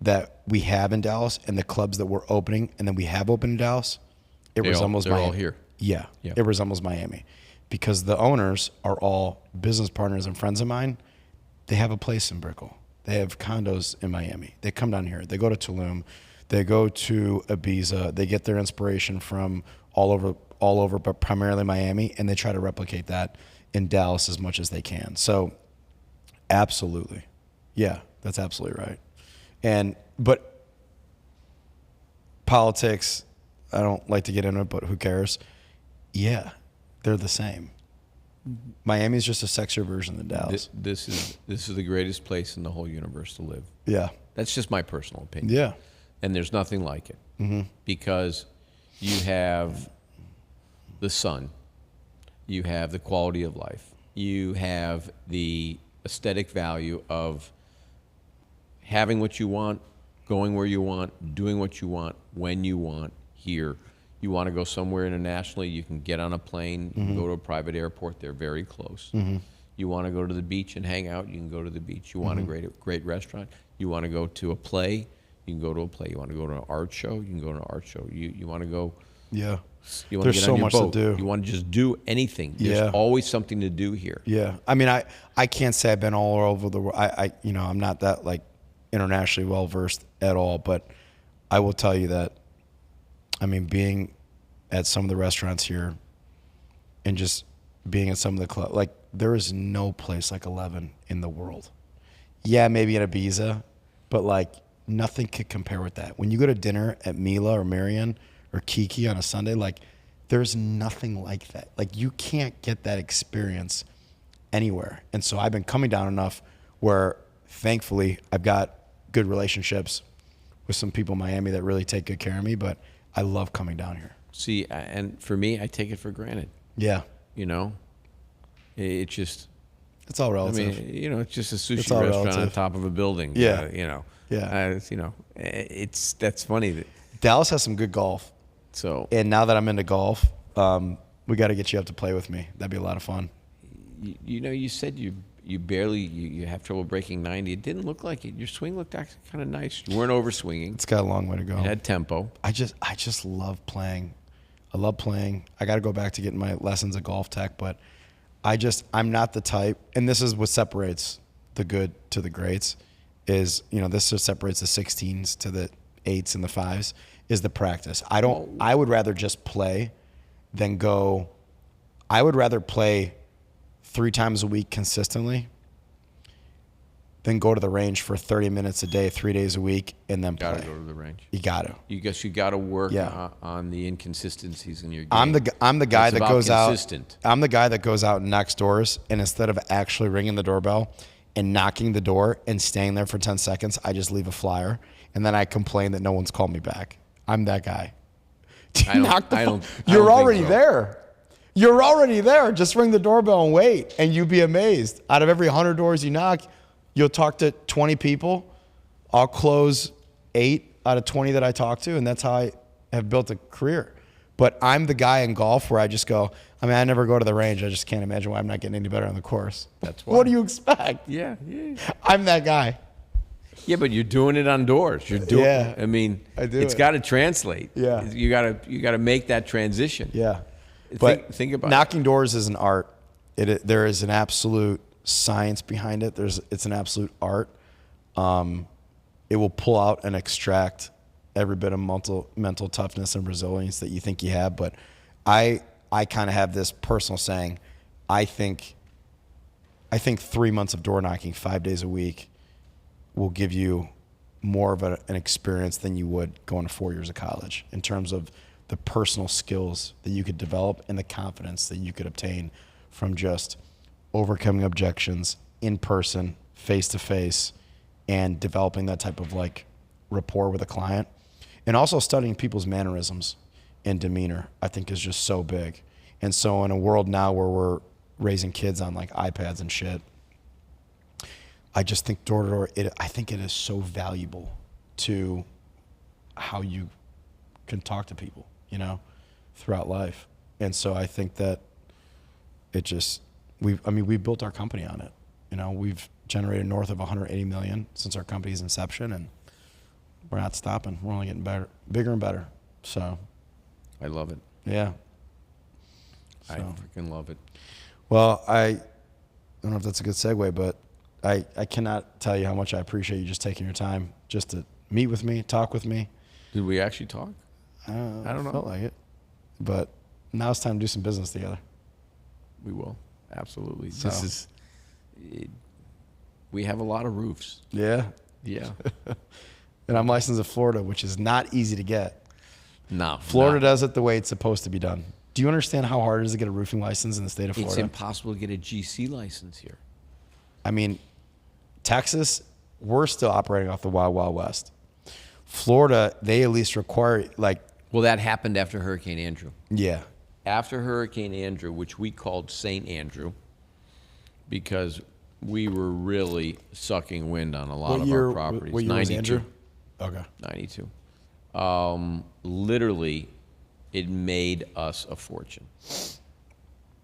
Speaker 3: that we have in Dallas and the clubs that we're opening and then we have opened in Dallas, it resembles Miami.
Speaker 4: They're all here.
Speaker 3: Yeah,
Speaker 4: Yeah,
Speaker 3: it resembles Miami because the owners are all business partners and friends of mine. They have a place in Brickell. They have condos in Miami. They come down here. They go to Tulum. They go to Ibiza. They get their inspiration from all over, but primarily Miami, and they try to replicate that in Dallas as much as they can. So, absolutely, yeah, that's absolutely right. But politics, I don't like to get into it, but who cares? Yeah, they're the same. Miami's just a sexier version than Dallas.
Speaker 4: This is the greatest place in the whole universe to live.
Speaker 3: Yeah.
Speaker 4: That's just my personal opinion.
Speaker 3: Yeah.
Speaker 4: And there's nothing like it because you have the sun, you have the quality of life, you have the aesthetic value of having what you want, going where you want, doing what you want, when you want, here. You want to go somewhere internationally, you can get on a plane, you can go to a private airport, they're very close. You want to go to the beach and hang out, you can go to the beach. You want a great restaurant, you want to go to a play, you can go to a play. You want to go to an art show, you can go to an art show. You want to go,
Speaker 3: Yeah.
Speaker 4: you want
Speaker 3: There's
Speaker 4: to get
Speaker 3: so
Speaker 4: on your
Speaker 3: much
Speaker 4: boat.
Speaker 3: to do.
Speaker 4: You want to just do anything. There's always something to do here.
Speaker 3: Yeah. I mean, I can't say I've been all over the world. I'm not that like internationally well versed at all, but I will tell you that, I mean, being at some of the restaurants here and just being at some of the clubs, like there is no place like 11 in the world. Yeah, maybe in Ibiza, but like nothing could compare with that. When you go to dinner at Mila or Marion or Kiki on a Sunday, like there's nothing like that. Like you can't get that experience anywhere. And so I've been coming down enough where thankfully I've got good relationships with some people in Miami that really take good care of me, but I love coming down here.
Speaker 4: See, and for me, I take it for granted.
Speaker 3: Yeah.
Speaker 4: It just,
Speaker 3: It's all
Speaker 4: I
Speaker 3: relative.
Speaker 4: mean, it's just a
Speaker 3: It's
Speaker 4: sushi
Speaker 3: all
Speaker 4: restaurant on
Speaker 3: relative.
Speaker 4: top of a building.
Speaker 3: Yeah.
Speaker 4: Yeah. That's funny.
Speaker 3: Dallas has some good golf.
Speaker 4: So,
Speaker 3: And now that I'm into golf, we got to get you up to play with me. That'd be a lot of fun.
Speaker 4: you said you barely, you have trouble breaking 90. It didn't look like it. Your swing looked actually kind of nice. You weren't over swinging.
Speaker 3: It's got a long way to go.
Speaker 4: It had tempo.
Speaker 3: I just love playing. I love playing. I got to go back to getting my lessons at Golf Tech, but I'm not the type, and this is what separates the good to the greats, is, this just separates the 16s to the 8s and the 5s, is the practice. I would rather just play than go, I would rather play 3 times a week consistently than go to the range for 30 minutes a day, 3 days a week, and then play.
Speaker 4: Got to go to the range.
Speaker 3: You got to.
Speaker 4: You got to work
Speaker 3: Yeah.
Speaker 4: on the inconsistencies in your game.
Speaker 3: I'm the guy
Speaker 4: It's
Speaker 3: that
Speaker 4: about
Speaker 3: goes
Speaker 4: consistent.
Speaker 3: out. I'm the guy that goes out and knocks doors, and instead of actually ringing the doorbell and knocking the door and staying there for 10 seconds, I just leave a flyer, and then I complain that no one's called me back. I'm that guy. You're already there. You're already there. Just ring the doorbell and wait, and you'd be amazed. Out of every 100 doors you knock, you'll talk to 20 people. I'll close 8 out of 20 that I talk to, and that's how I have built a career. But I'm the guy in golf where I just go, I never go to the range. I just can't imagine why I'm not getting any better on the course.
Speaker 4: That's why.
Speaker 3: What do you expect?
Speaker 4: Yeah.
Speaker 3: I'm that guy.
Speaker 4: Yeah, but you're doing it on doors. You're doing.
Speaker 3: Yeah,
Speaker 4: I mean,
Speaker 3: I do
Speaker 4: it's
Speaker 3: it.
Speaker 4: got to translate.
Speaker 3: Yeah.
Speaker 4: You got to make that transition.
Speaker 3: Yeah. But
Speaker 4: Think about
Speaker 3: knocking doors is an art. There is an absolute science behind it. It's an absolute art. It will pull out and extract every bit of mental toughness and resilience that you think you have. But I kind of have this personal saying. I think 3 months of door knocking 5 days a week will give you more of an experience than you would going to 4 years of college in terms of the personal skills that you could develop and the confidence that you could obtain from just overcoming objections in person, face to face, and developing that type of like rapport with a client. And also studying people's mannerisms and demeanor, I think, is just so big. And so in a world now where we're raising kids on like iPads and shit, I just think door to door, I think it is so valuable to how you can talk to people, you know, throughout life. And so I think that it just, we built our company on it. You know, we've generated north of 180 million since our company's inception, and we're not stopping. We're only getting better, bigger and better. So
Speaker 4: I love it.
Speaker 3: yeah.
Speaker 4: I freaking love it.
Speaker 3: Well, I don't know if that's a good segue, but I cannot tell you how much I appreciate you just taking your time just to meet with me, talk with me.
Speaker 4: Did we actually talk?
Speaker 3: I don't know.
Speaker 4: know.
Speaker 3: Felt like it. But now it's time to do some business together.
Speaker 4: We will. Absolutely.
Speaker 3: So.
Speaker 4: We have a lot of roofs.
Speaker 3: Yeah.
Speaker 4: Yeah.
Speaker 3: And I'm licensed in Florida, which is not easy to get.
Speaker 4: No.
Speaker 3: Florida does it the way it's supposed to be done. Do you understand how hard it is to get a roofing license in the state of Florida?
Speaker 4: It's impossible to get a GC license here.
Speaker 3: I mean, Texas, we're still operating off the Wild Wild West. Florida, they at least require, like...
Speaker 4: Well, that happened after Hurricane Andrew.
Speaker 3: Yeah.
Speaker 4: After Hurricane Andrew, which we called St. Andrew, because we were really sucking wind on a lot of our properties.
Speaker 3: What year was Andrew? Okay.
Speaker 4: 92. Literally, it made us a fortune.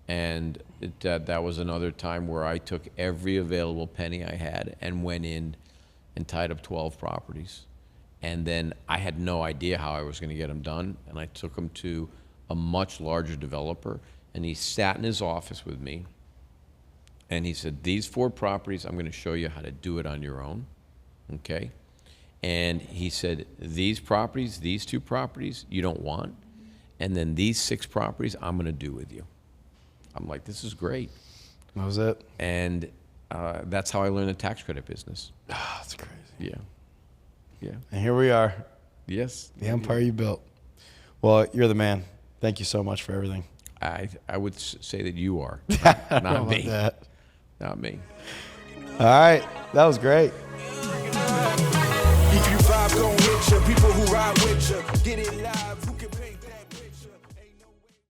Speaker 4: And that was another time where I took every available penny I had and went in and tied up 12 properties. And then I had no idea how I was going to get them done. And I took them to a much larger developer. And he sat in his office with me. And he said, these 4 properties, I'm going to show you how to do it on your own. Okay? And he said, these properties, these 2 properties, you don't want. And then these 6 properties, I'm going to do with you. I'm like, this is great.
Speaker 3: That was it?
Speaker 4: And that's how I learned the tax credit business.
Speaker 3: Ah, that's crazy.
Speaker 4: Yeah. Yeah.
Speaker 3: And here we are.
Speaker 4: Yes.
Speaker 3: The empire you built. Well, you're the man. Thank you so much for everything.
Speaker 4: I would say that you are.
Speaker 3: Not
Speaker 4: Not me.
Speaker 3: that.
Speaker 4: Not me.
Speaker 3: All right. That was great.
Speaker 2: If you